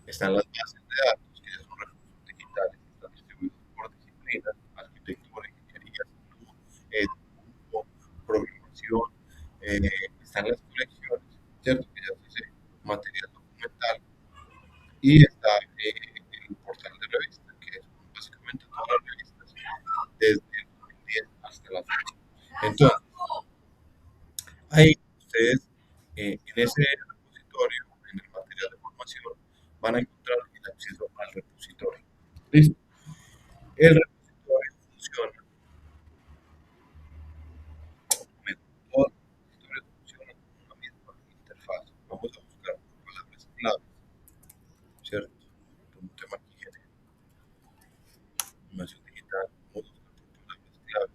Están las bases de datos, que ya son recursos digitales, están distribuidos por disciplinas, arquitectura, ingeniería, salud, dibujo, programación, eh, están las colecciones, ¿cierto? Que ya se dice material documental, y está el portal de revistas, que es básicamente todas las revistas, desde el 2010 hasta la fecha. Entonces, ahí ustedes, en ese repositorio, en el material de formación, van a encontrar el acceso al repositorio. ¿Listo? El repositorio funciona, todos los repositorios funcionan con una misma interfaz. Vamos a buscar palabras claves, ¿cierto? Un tema aquí genera información digital, vamos a buscar por palabras claves,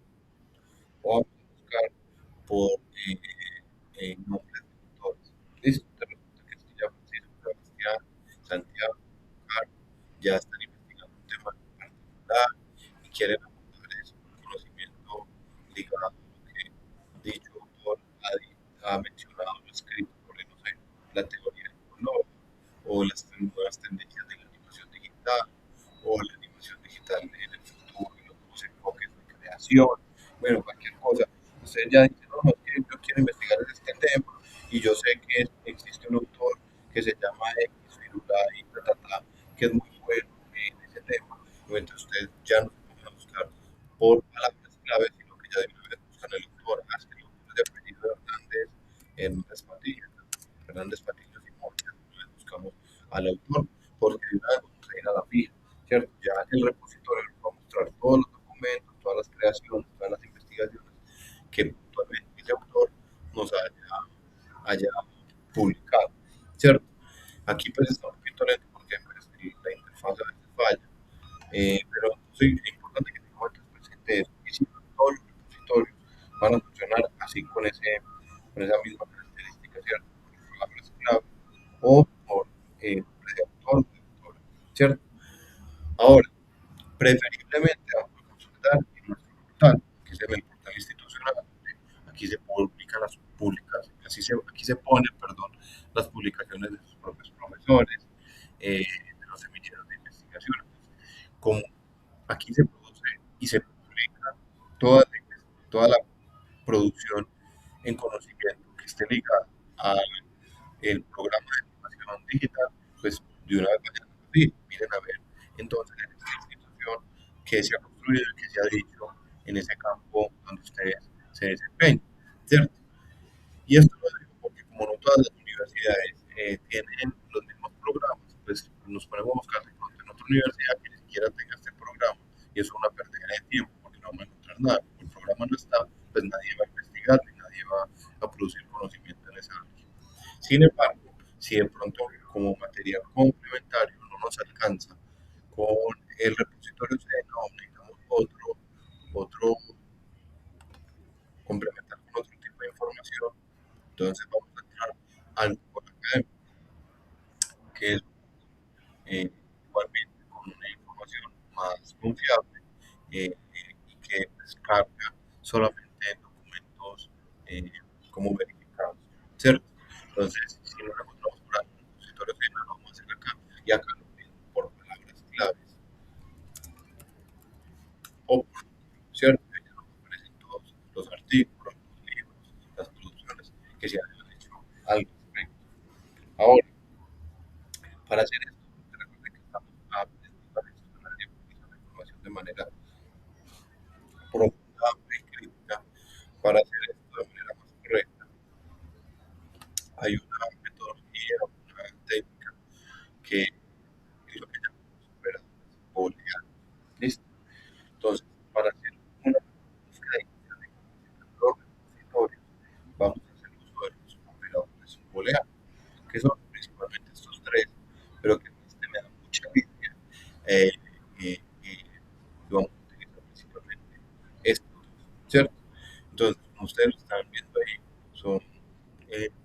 o vamos a buscar por nombres de autores. ¿Listo? Te resulta que se llama Francisco Sebastián, Santiago, Carlos, ya están investigando un tema particular y quieren aportar eso, un conocimiento ligado a lo que dicho autor ha mencionado o escrito sobre, no sé, la teoría del color, o las nuevas tendencias de la animación digital, o la animación digital en el futuro, y los nuevos enfoques de creación, bueno, cualquier cosa. Ustedes ya dicen, no, no, es que yo quiero investigar este tema, y yo sé que existe un autor que se llama X, Firula y ta, ta, ta, que es muy bueno en ese tema. Y entonces ustedes ya no se ponen a buscar por palabras claves, sino que ya de una vez buscan el autor, hasta el autor de apellido Hernández en las patillas, Hernández Patillas y Morgan, entonces buscamos al autor, porque de una vez vamos a ir a la fija, ¿cierto? Ya el repositorio nos va a mostrar todos los documentos, todas las creaciones, todas las investigaciones que puntualmente ese autor nos haya publicado, ¿cierto? Aquí pues está un poquito lento porque pues, la interfaz a veces falla, pero sí, es importante que tengamos presente eso. Y si no, todos los repositorios van a funcionar así con esa misma característica, ¿cierto? Por palabras clave o por nombre de autor o de autora, ¿cierto? Ahora, preferiblemente vamos a consultar en nuestro portal, que es el portal institucional, donde aquí se publican las publicaciones, aquí se ponen, perdón, las publicaciones de sus propios profesores, de los semilleros de investigación. Como aquí se produce y se publica toda toda la producción en conocimiento que esté ligada al programa de educación digital, pues de una vez vayan a decir, miren a ver, entonces en esta institución que se ha construido y que se ha dicho en ese campo donde ustedes se desempeñan, ¿cierto? Y esto lo digo porque como no todas las universidades tienen los mismos programas, pues nos ponemos a buscar de pronto en otra universidad que ni siquiera tenga este programa y eso es una pérdida de tiempo porque no vamos a encontrar nada. Como el programa no está, pues nadie va a investigar ni nadie va a producir conocimiento en esa área. Sin embargo, si de pronto como material complementario no nos alcanza con el repositorio SENA o necesitamos otro complementar con otro tipo de información, entonces vamos a entrar al foro académico, que es igualmente con una información más confiable y que descarga solamente documentos eh, como verificados, ¿cierto? Entonces, si nos encontramos por algún repositorio de no vamos a hacer acá y acá lo mismo por palabras claves o por título, ¿cierto? Ahí ya nos aparecen todos los artículos, los libros, las producciones que se hayan hecho al respecto. Ahora, para hacer esto, recuerden que estamos aprendiendo a gestionar y utilizar la información de manera profunda y crítica para hacer esto de manera más correcta. Hay una metodología, una técnica que es lo que llamamos operadores booleanos. ¿Listo? Entonces, para hacer una búsqueda inicial de los repositorios, vamos a hacer uso de los operadores booleanos, que son principalmente estos tres, pero que este me da mucha línea. Eh, eh, eh, vamos a utilizar principalmente estos dos, ¿cierto? Entonces, como ustedes lo están viendo ahí, son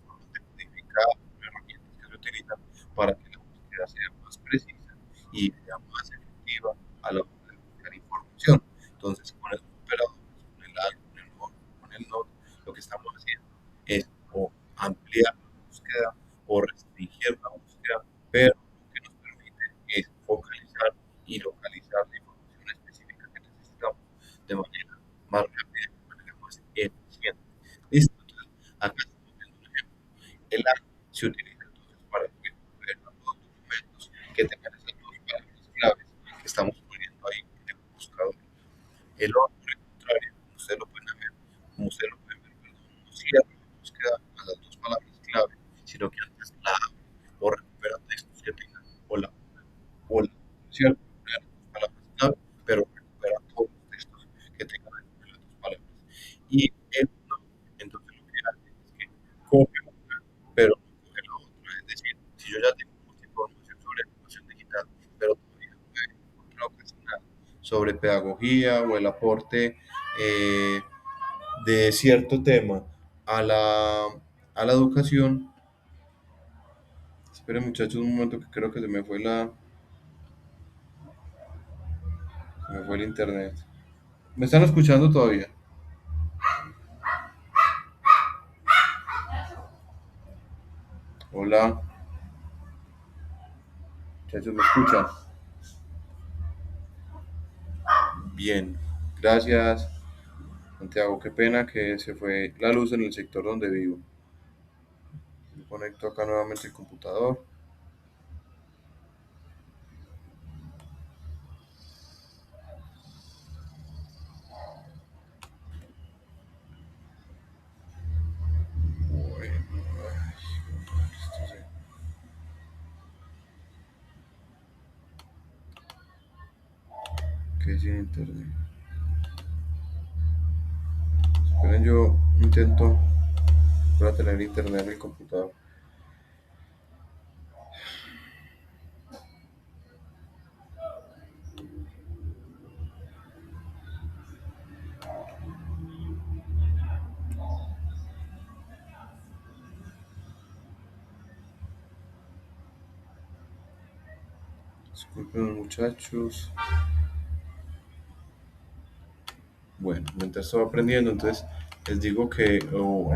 formas de codificar, herramientas que se utilizan para que la búsqueda sea más precisa y sea más efectiva a la hora de buscar información. Entonces, con esos operadores, con el ALT, con el OR, con el NOT, lo que estamos haciendo es o ampliar la búsqueda o restringir la búsqueda, pero lo que nos permite es focalizar y localizar la información específica que necesitamos de manera más rápida y de manera más eficiente. ¿Listo? Entonces, acá estamos viendo un ejemplo. El A se utiliza entonces para ver los documentos que tengan esas dos palabras claves que estamos poniendo ahí en el buscador. El O, por el contrario, como ustedes lo pueden ver, perdón, no cierra la búsqueda a las dos palabras clave, sino que antes la abre o recupera textos que tengan o la, ¿cierto? Una de las dos palabras clave, pero recupera todos los textos que tengan alguna de las dos palabras. Y el no, entonces lo que hace es que coge una, pero no coge la otra. Es decir, si yo ya tengo mucha información sobre educación digital, pero todavía no he encontrado casi nada sobre pedagogía o el aporte eh, de cierto tema a la educación. Esperen muchachos un momento que creo que se me fue el internet. ¿Me están escuchando todavía? Hola, muchachos, ¿me escuchan? Bien, gracias. Santiago, qué pena que se fue la luz en el sector donde vivo. Me conecto acá nuevamente el computador. Bueno, esto que sin internet. Esperen, yo intento para tener internet en el computador. Disculpen muchachos. Bueno, mientras estoy aprendiendo, entonces les digo que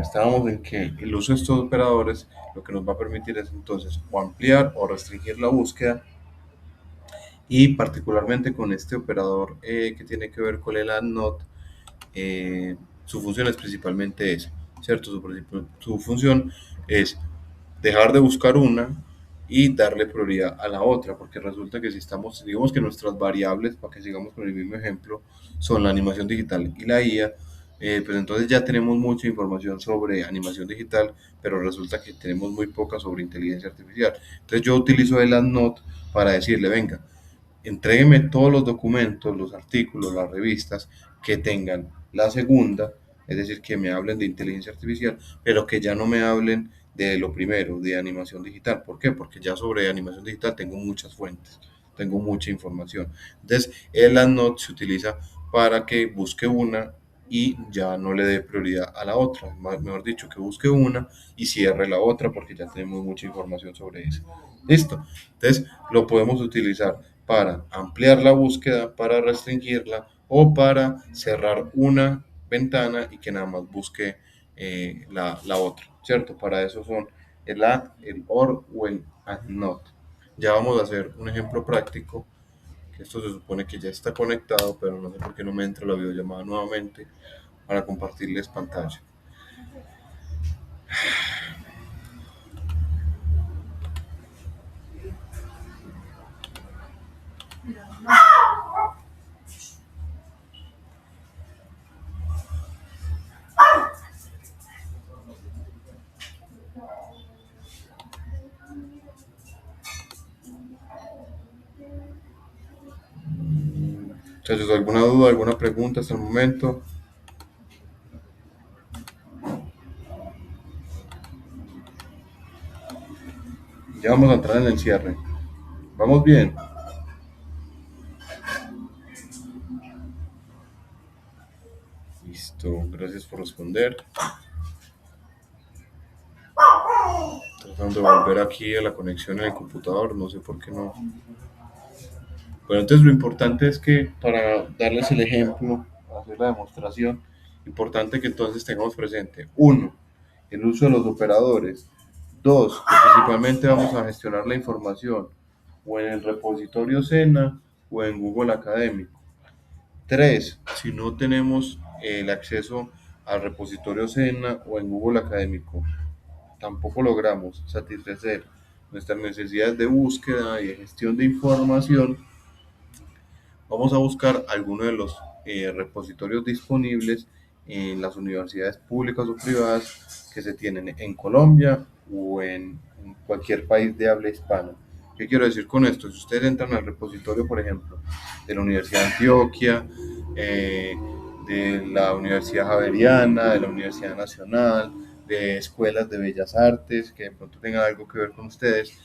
estábamos en que el uso de estos operadores lo que nos va a permitir es entonces o ampliar o restringir la búsqueda y particularmente con este operador que tiene que ver con el and not, su función es principalmente esa, ¿cierto? Su función es dejar de buscar una y darle prioridad a la otra, porque resulta que si estamos, digamos que nuestras variables, para que sigamos con el mismo ejemplo, son la animación digital y la IA, pues entonces ya tenemos mucha información sobre animación digital, pero resulta que tenemos muy poca sobre inteligencia artificial. Entonces yo utilizo el AndNote para decirle, venga, entrégueme todos los documentos, los artículos, las revistas que tengan la segunda, es decir, que me hablen de inteligencia artificial, pero que ya no me hablen de lo primero, de animación digital. ¿Por qué? Porque ya sobre animación digital tengo muchas fuentes, tengo mucha información. Entonces, el AndNote se utiliza para que busque una y ya no le dé prioridad a la otra. Mejor dicho, que busque una y cierre la otra porque ya tenemos mucha información sobre eso. Listo. Entonces, lo podemos utilizar para ampliar la búsqueda, para restringirla o para cerrar una ventana y que nada más busque la otra, ¿cierto? Para eso son el add, el or o el add not. Ya vamos a hacer un ejemplo práctico, que esto se supone que ya está conectado, pero no sé por qué no me entra la videollamada nuevamente para compartirles pantalla. Muchachos, ¿alguna duda, alguna pregunta hasta el momento? Ya vamos a entrar en el cierre. ¿Vamos bien? Listo, gracias por responder. Tratando de volver aquí a la conexión en el computador, no sé por qué no. Bueno, entonces lo importante es que para darles el ejemplo, hacer la demostración, importante que entonces tengamos presente, uno, el uso de los operadores. Dos, que principalmente vamos a gestionar la información o en el repositorio Sena o en Google Académico. Tres, si no tenemos el acceso al repositorio Sena o en Google Académico, tampoco logramos satisfacer nuestras necesidades de búsqueda y de gestión de información, vamos a buscar alguno de los repositorios disponibles en las universidades públicas o privadas que se tienen en Colombia o en cualquier país de habla hispana. ¿Qué quiero decir con esto? Si ustedes entran al repositorio, por ejemplo, de la Universidad de Antioquia, eh, de la Universidad Javeriana, de la Universidad Nacional, de escuelas de bellas artes que de pronto tengan algo que ver con ustedes,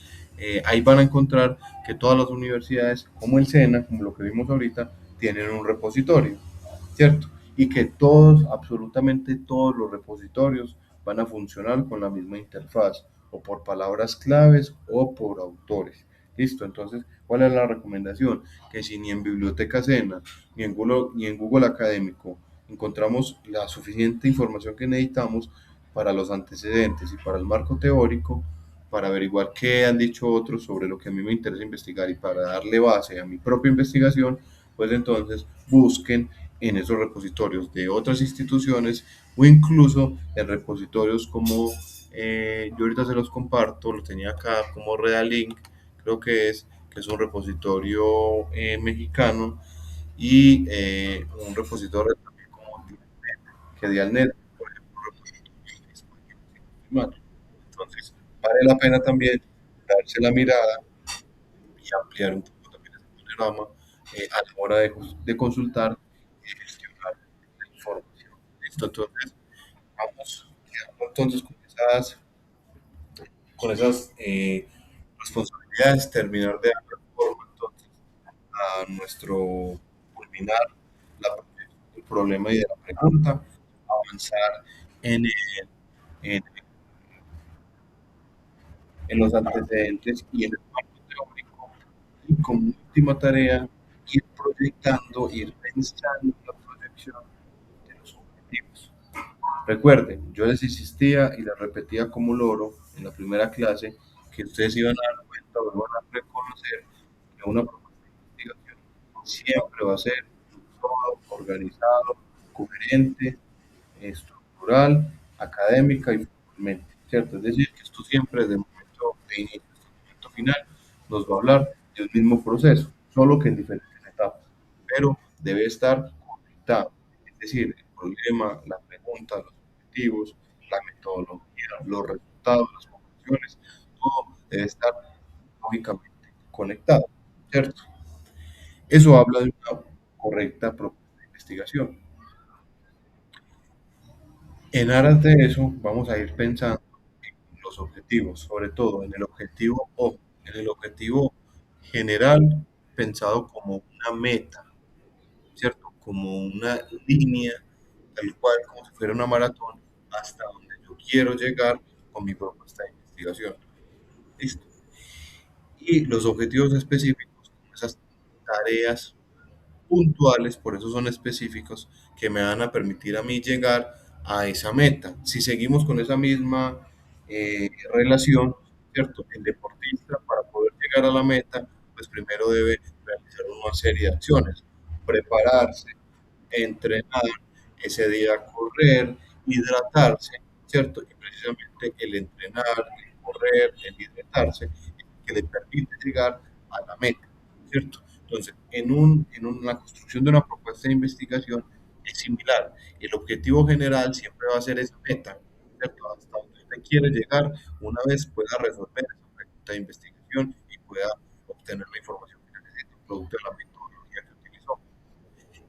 ahí van a encontrar que todas las universidades, como el SENA, como lo que vimos ahorita, tienen un repositorio, ¿cierto? Y que todos, absolutamente todos los repositorios van a funcionar con la misma interfaz, o por palabras claves o por autores. Listo, entonces, ¿cuál es la recomendación? Que si ni en Biblioteca Sena, ni en Google Académico encontramos la suficiente información que necesitamos para los antecedentes y para el marco teórico, para averiguar qué han dicho otros sobre lo que a mí me interesa investigar y para darle base a mi propia investigación, pues entonces busquen en esos repositorios de otras instituciones o incluso en repositorios como, yo ahorita se los comparto, lo tenía acá como Redalink, creo que es un repositorio mexicano y un repositorio también como que Dialnet, por ejemplo, entonces vale la pena también darse la mirada y ampliar un poco también ese panorama a la hora de consultar y gestionar la información. Listo, entonces vamos quedando entonces con esas responsabilidades, terminar de dar forma entonces a nuestro culminar la proyección del problema y de la pregunta, avanzar en, en, en los antecedentes y en el marco teórico y como última tarea ir proyectando, ir pensando en la proyección de los objetivos. Recuerden, yo les insistía y les repetía como loro en la primera clase que ustedes iban a dar cuenta o iban a reconocer que una propuesta de investigación siempre va a ser todo organizado, coherente, estructural, académica y formalmente, ¿cierto? Es decir, que esto siempre desde el momento de inicio hasta el momento final nos va a hablar de un mismo proceso, solo que en diferentes etapas, pero debe estar conectado, es decir, el problema, la pregunta, los objetivos, la metodología, los resultados, las conclusiones, todo debe estar lógicamente conectado, ¿cierto? Eso habla de una correcta propuesta de investigación. En aras de eso, vamos a ir pensando en los objetivos, sobre todo en el objetivo O, en el objetivo general, pensado como una meta, ¿cierto? Como una línea, tal cual, como si fuera una maratón, hasta donde yo quiero llegar con mi propuesta de investigación. ¿Listo? Y los objetivos específicos, como esas tareas puntuales, por eso son específicos, que me van a permitir a mí llegar a esa meta. Si seguimos con esa misma relación, ¿cierto? El deportista para poder llegar a la meta, pues primero debe realizar una serie de acciones, prepararse, entrenar, ese día correr, hidratarse, ¿cierto? Y precisamente el entrenar, el correr, el hidratarse, que le permite llegar a la meta, ¿cierto? Entonces, la construcción de una propuesta de investigación es similar. El objetivo general siempre va a ser esa meta, ¿cierto? Hasta donde usted quiere llegar una vez pueda resolver esa pregunta de investigación y pueda obtener la información que necesita, producto de la metodología que utilizó.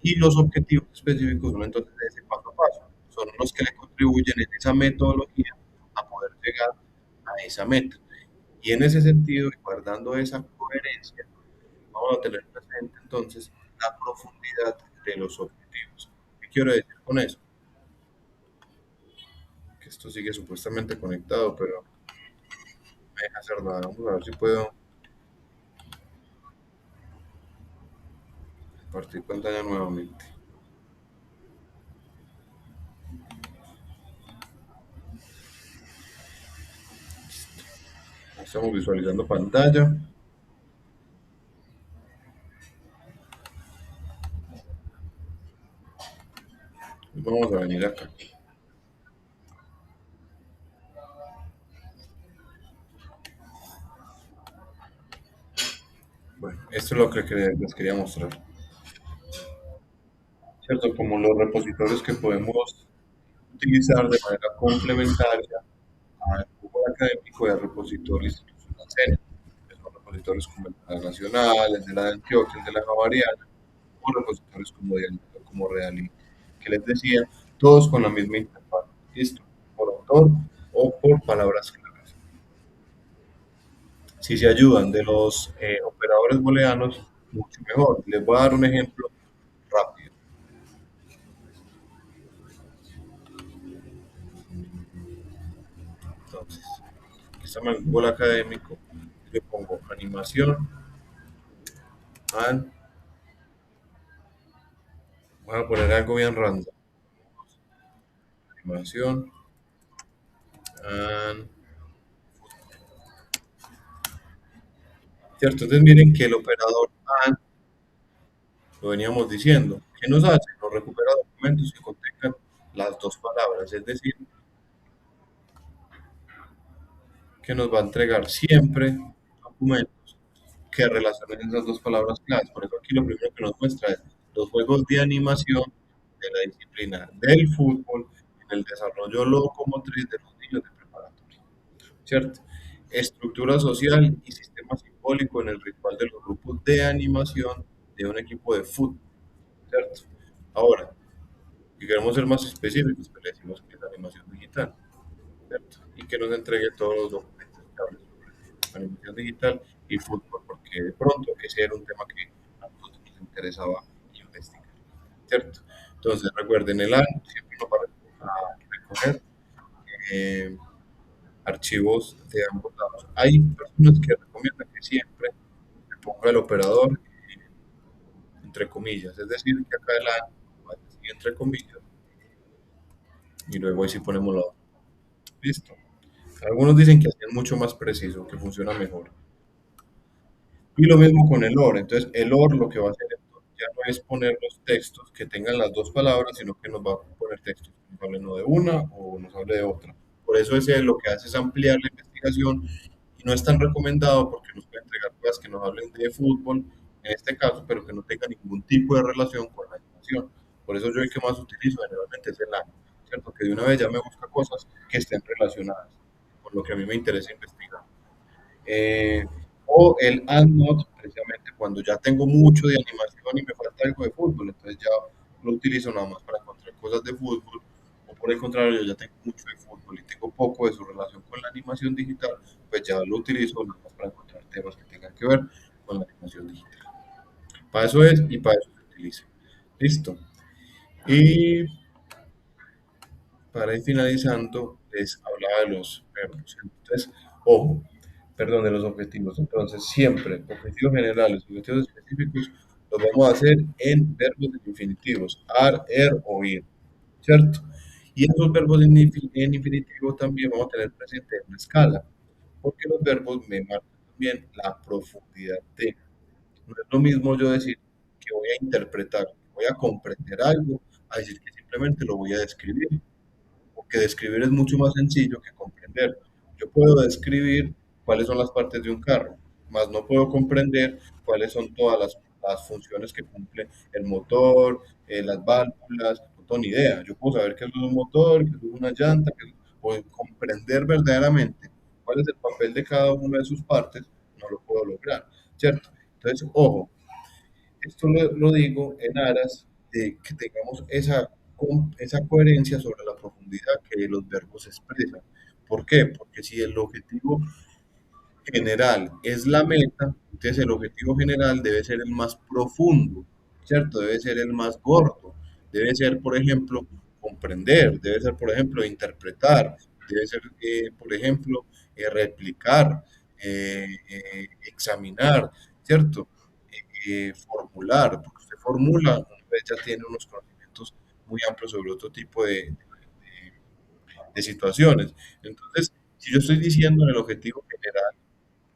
Y los objetivos específicos son entonces ese paso a paso, son los que le contribuyen en esa metodología a poder llegar a esa meta. Y en ese sentido, y guardando esa coherencia, vamos a tener presente entonces la profundidad de los objetivos. ¿Qué quiero decir con eso? Que esto sigue supuestamente conectado, pero me deja hacer nada. Vamos a ver si puedo compartir pantalla nuevamente. Estamos visualizando pantalla. Vamos a venir acá. Bueno, esto es lo que les quería mostrar. ¿Cierto? Como los repositorios que podemos utilizar de manera complementaria al Google académico y al repositorio institucional CENI, que son repositorios como el de la Nacional, el de la de Antioquia, el de la Javariana, o repositorios como Reali, que les decía, todos con la misma interfaz, listo, por autor o por palabras claves. Si se ayudan de los operadores booleanos, mucho mejor. Les voy a dar un ejemplo rápido. Entonces, aquí está el Google académico, le pongo animación, and, voy a poner algo bien random, animación, and, ¿cierto? Entonces miren que el operador and, lo veníamos diciendo, ¿qué nos hace? Nos recupera documentos que contengan las dos palabras, es decir, que nos va a entregar siempre documentos que relacionen esas dos palabras claves. Por eso aquí lo primero que nos muestra es los juegos de animación de la disciplina del fútbol en el desarrollo locomotriz de los niños de preparatoria, ¿cierto? Estructura social y sistema simbólico en el ritual de los grupos de animación de un equipo de fútbol, ¿cierto? Ahora, si queremos ser más específicos, pues le decimos que es animación digital, ¿cierto? Y que nos entregue todos los documentos que hablen sobre animación digital y fútbol, porque de pronto ese era un tema que a nosotros nos interesaba investigar, ¿cierto? Entonces, recuerden, el año siempre nos va a recoger eh, archivos de ambos lados. Hay personas que recomiendan que siempre se ponga el operador entre comillas, es decir, que acá el año va a decir entre comillas y luego ahí sí ponemos la otra. Listo. Algunos dicen que así es mucho más preciso, que funciona mejor. Y lo mismo con el OR. Entonces, el OR lo que va a hacer entonces, ya no es poner los textos que tengan las dos palabras, sino que nos va a poner textos que nos hablen o de una o nos hable de otra. Por eso ese lo que hace es ampliar la investigación y no es tan recomendado porque nos puede entregar cosas que nos hablen de fútbol, en este caso, pero que no tengan ningún tipo de relación con la animación. Por eso yo el que más utilizo generalmente es el año, ¿cierto? Que de una vez ya me busca cosas que estén relacionadas con lo que a mí me interesa investigar. Eh, o el and not, precisamente cuando ya tengo mucho de animación y me falta algo de fútbol, entonces ya lo utilizo nada más para encontrar cosas de fútbol, o por el contrario, yo ya tengo mucho de fútbol y tengo poco de su relación con la animación digital, pues ya lo utilizo nada más para encontrar temas que tengan que ver con la animación digital. Para eso es y para eso se utiliza. Listo. Y para ir finalizando, les hablaba de los verbos. Entonces, ojo, perdón, de los objetivos. Entonces, siempre, objetivos generales, objetivos específicos, los vamos a hacer en verbos infinitivos, ar, er o ir, ¿cierto? Y esos verbos en infinitivo también vamos a tener presente en una escala, porque los verbos me marcan también la profundidad de. No es lo mismo yo decir que voy a interpretar, que voy a comprender algo, a decir que simplemente lo voy a describir porque describir es mucho más sencillo que comprender. Yo puedo describir cuáles son las partes de un carro, mas no puedo comprender cuáles son todas las funciones que cumple el motor, las válvulas, no tengo ni idea. Yo puedo saber qué es un motor, qué es una llanta, o comprender verdaderamente cuál es el papel de cada una de sus partes, no lo puedo lograr, ¿cierto? Entonces, ojo, esto lo digo en aras que tengamos esa coherencia sobre la profundidad que los verbos expresan. ¿Por qué? Porque si el objetivo general es la meta, entonces el objetivo general debe ser el más profundo, ¿cierto? Debe ser el más gordo, debe ser, por ejemplo, comprender, debe ser, por ejemplo, interpretar, debe ser, por ejemplo, replicar, examinar, ¿cierto? Formular, porque usted formula, una vez ya tiene unos conocimientos muy amplios sobre otro tipo de situaciones. Entonces, si yo estoy diciendo en el objetivo general,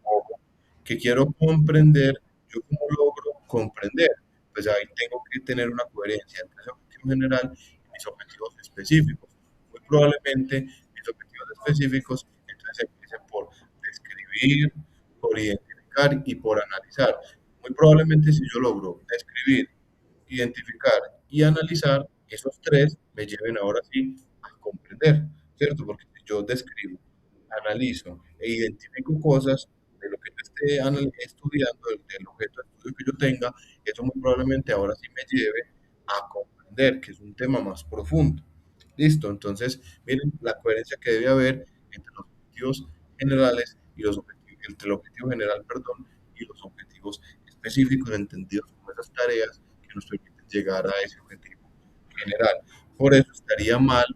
ojo, que quiero comprender, ¿yo cómo logro comprender? Pues ahí tengo que tener una coherencia entre ese objetivo general y mis objetivos específicos. Muy probablemente mis objetivos específicos entonces empiecen por describir, por identificar y por analizar. Muy probablemente si yo logro describir, identificar y analizar, esos tres me lleven ahora sí a comprender, ¿cierto? Porque si yo describo, analizo e identifico cosas de lo que yo esté estudiando, del objeto de estudio que yo tenga, eso muy probablemente ahora sí me lleve a comprender, que es un tema más profundo. Listo, entonces, miren la coherencia que debe haber entre los objetivos generales y los objetivos, entre el objetivo general, perdón, y los objetivos específicos entendidos como esas tareas que nos permiten llegar a ese objetivo general. Por eso estaría mal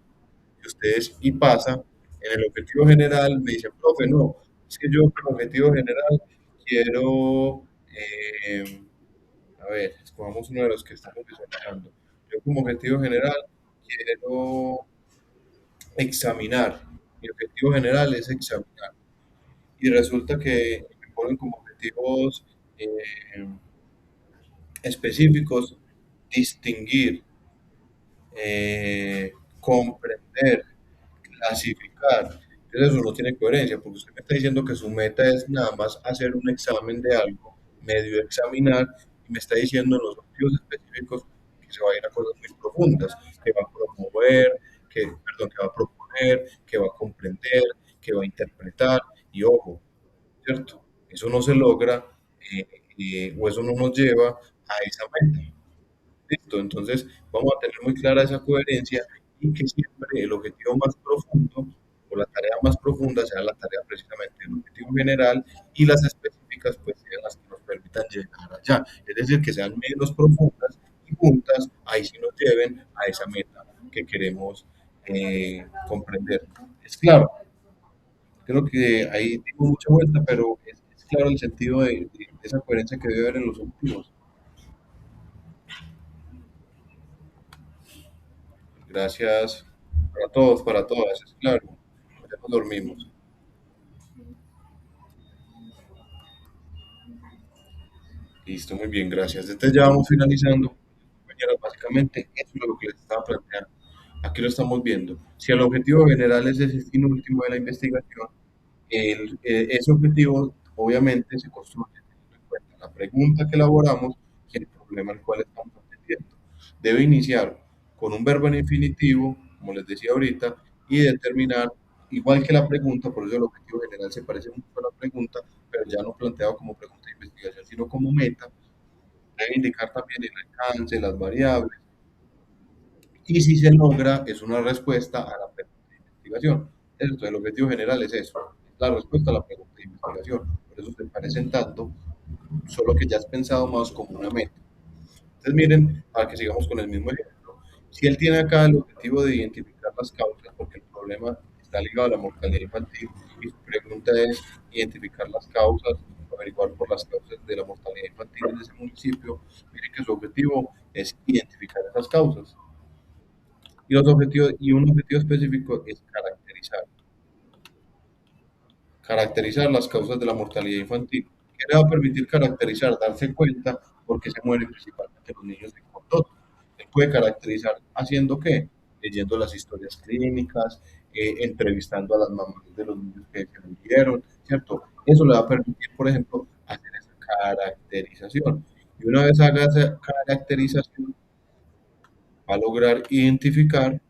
que ustedes y pasa en el objetivo general me dicen, profe, no, es que yo como objetivo general quiero, a ver, escogamos uno de los que estamos visualizando. Yo como objetivo general quiero examinar. Mi objetivo general es examinar. Y resulta que me ponen como objetivos específicos distinguir, comprender, clasificar. Entonces eso no tiene coherencia, porque usted me está diciendo que su meta es nada más hacer un examen de algo, medio examinar, y me está diciendo en los objetivos específicos que se va a ir a cosas muy profundas, que va a promover, perdón, que va a proponer, que va a comprender, que va a interpretar, y ojo, ¿cierto? Eso no se logra o eso no nos lleva a esa meta. Listo, entonces vamos a tener muy clara esa coherencia y que siempre el objetivo más profundo o la tarea más profunda sea la tarea precisamente del objetivo general y las específicas pues sean las que nos permitan llegar allá. Es decir, que sean menos profundas y juntas, ahí sí nos lleven a esa meta que queremos comprender. Es claro, creo que ahí tengo mucha vuelta, pero es claro el sentido de esa coherencia que debe haber en los objetivos. Gracias para todos, para todas, es claro. Ya nos dormimos. Listo, muy bien, gracias. Entonces ya vamos finalizando. Compañeros, básicamente eso es lo que les estaba planteando. Aquí lo estamos viendo. Si el objetivo general es ese fin último de la investigación, ese objetivo obviamente se construye teniendo en cuenta la pregunta que elaboramos y el problema al cual estamos atendiendo. Debe iniciar con un verbo en infinitivo, como les decía ahorita, y determinar, igual que la pregunta, por eso el objetivo general se parece mucho a la pregunta, pero ya no planteado como pregunta de investigación, sino como meta, debe indicar también el alcance, las variables, y si se logra, es una respuesta a la pregunta de investigación. Entonces, el objetivo general es eso, es la respuesta a la pregunta de investigación. Por eso se parecen tanto, solo que ya has pensado más como una meta. Entonces, miren, para que sigamos con el mismo ejemplo, si él tiene acá el objetivo de identificar las causas, porque el problema está ligado a la mortalidad infantil, y su pregunta es identificar las causas, averiguar por las causas de la mortalidad infantil en ese municipio, miren que su objetivo es identificar esas causas. Y un objetivo específico es caracterizar las causas de la mortalidad infantil. ¿Qué le va a permitir caracterizar? Darse cuenta por qué se mueren principalmente los niños de contexto. Él puede caracterizar haciendo qué? Leyendo las historias clínicas, entrevistando a las mamás de los niños que se murieron, ¿cierto? Eso le va a permitir, por ejemplo, hacer esa caracterización. Y una vez haga esa caracterización, va a lograr identificar,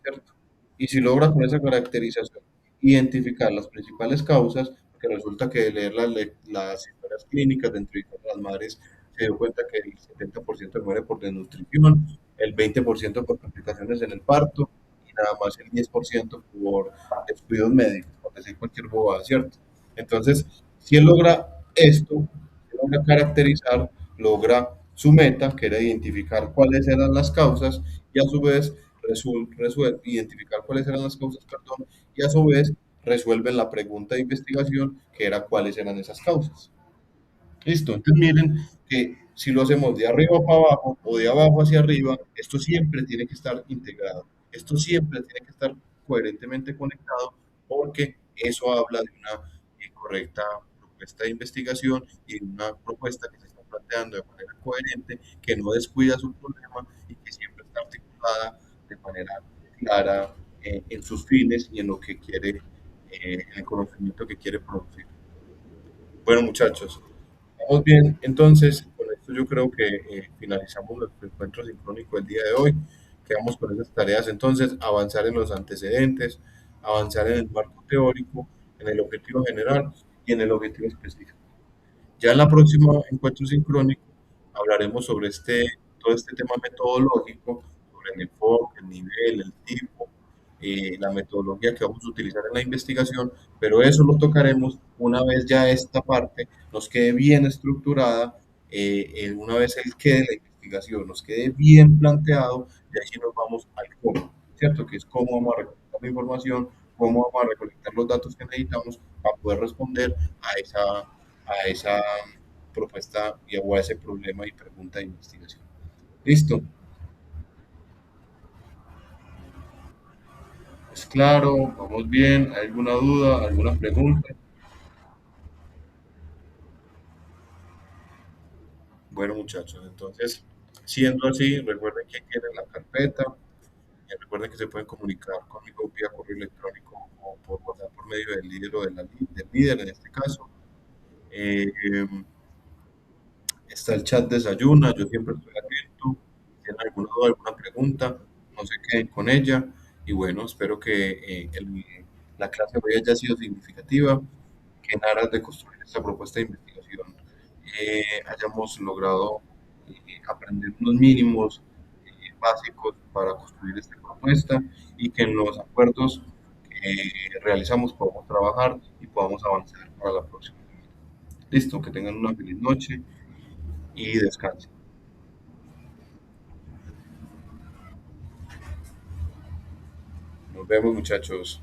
¿cierto? Y si logra con esa caracterización identificar las principales causas, que resulta que de leer las historias clínicas de entrevistar a las madres, se dio cuenta que el 70% muere por desnutrición, el 20% por complicaciones en el parto y nada más el 10% por descuidos médicos, por decir cualquier bobada, ¿cierto? Entonces, si él logra esto, si logra caracterizar, logra su meta, que era identificar cuáles eran las causas y a su vez identificar cuáles eran las causas, perdón, y a su vez resuelven la pregunta de investigación, que era cuáles eran esas causas. Listo, entonces miren que si lo hacemos de arriba para abajo o de abajo hacia arriba, esto siempre tiene que estar integrado, esto siempre tiene que estar coherentemente conectado porque eso habla de una correcta propuesta de investigación y de una propuesta que se está planteando de manera coherente, que no descuida su problema y que siempre está articulada de manera clara en sus fines y en lo que quiere, en el conocimiento que quiere producir. Bueno, muchachos, vamos bien, entonces con esto yo creo que finalizamos nuestro encuentro sincrónico el día de hoy. Quedamos con esas tareas entonces, avanzar en los antecedentes, avanzar en el marco teórico, en el objetivo general y en el objetivo específico. Ya en la próxima encuentro sincrónico hablaremos sobre todo este tema metodológico, sobre el enfoque, el nivel, el tipo, la metodología que vamos a utilizar en la investigación, pero eso lo tocaremos una vez ya esta parte nos quede bien estructurada, una vez el quede la investigación nos quede bien planteado, y ahí sí nos vamos al cómo, ¿cierto? Que es cómo vamos a recolectar la información, cómo vamos a recolectar los datos que necesitamos para poder responder a esa propuesta y a ese problema y pregunta de investigación. Listo, es claro, vamos bien, ¿hay alguna duda, alguna pregunta? Bueno, muchachos, entonces, siendo así, recuerden que tienen la carpeta, recuerden que se pueden comunicar conmigo vía correo electrónico o por WhatsApp por medio del líder o del líder en este caso. Eh, Está el chat desayuna, yo siempre estoy atento. Si tienen alguna duda, alguna pregunta, no se queden con ella. Y bueno, espero que la clase de hoy haya sido significativa, que en aras de construir esta propuesta de investigación hayamos logrado aprender unos mínimos básicos para construir esta propuesta y que en los acuerdos que realizamos podamos trabajar y podamos avanzar para la próxima. Listo, que tengan una feliz noche y descansen. Nos vemos, muchachos.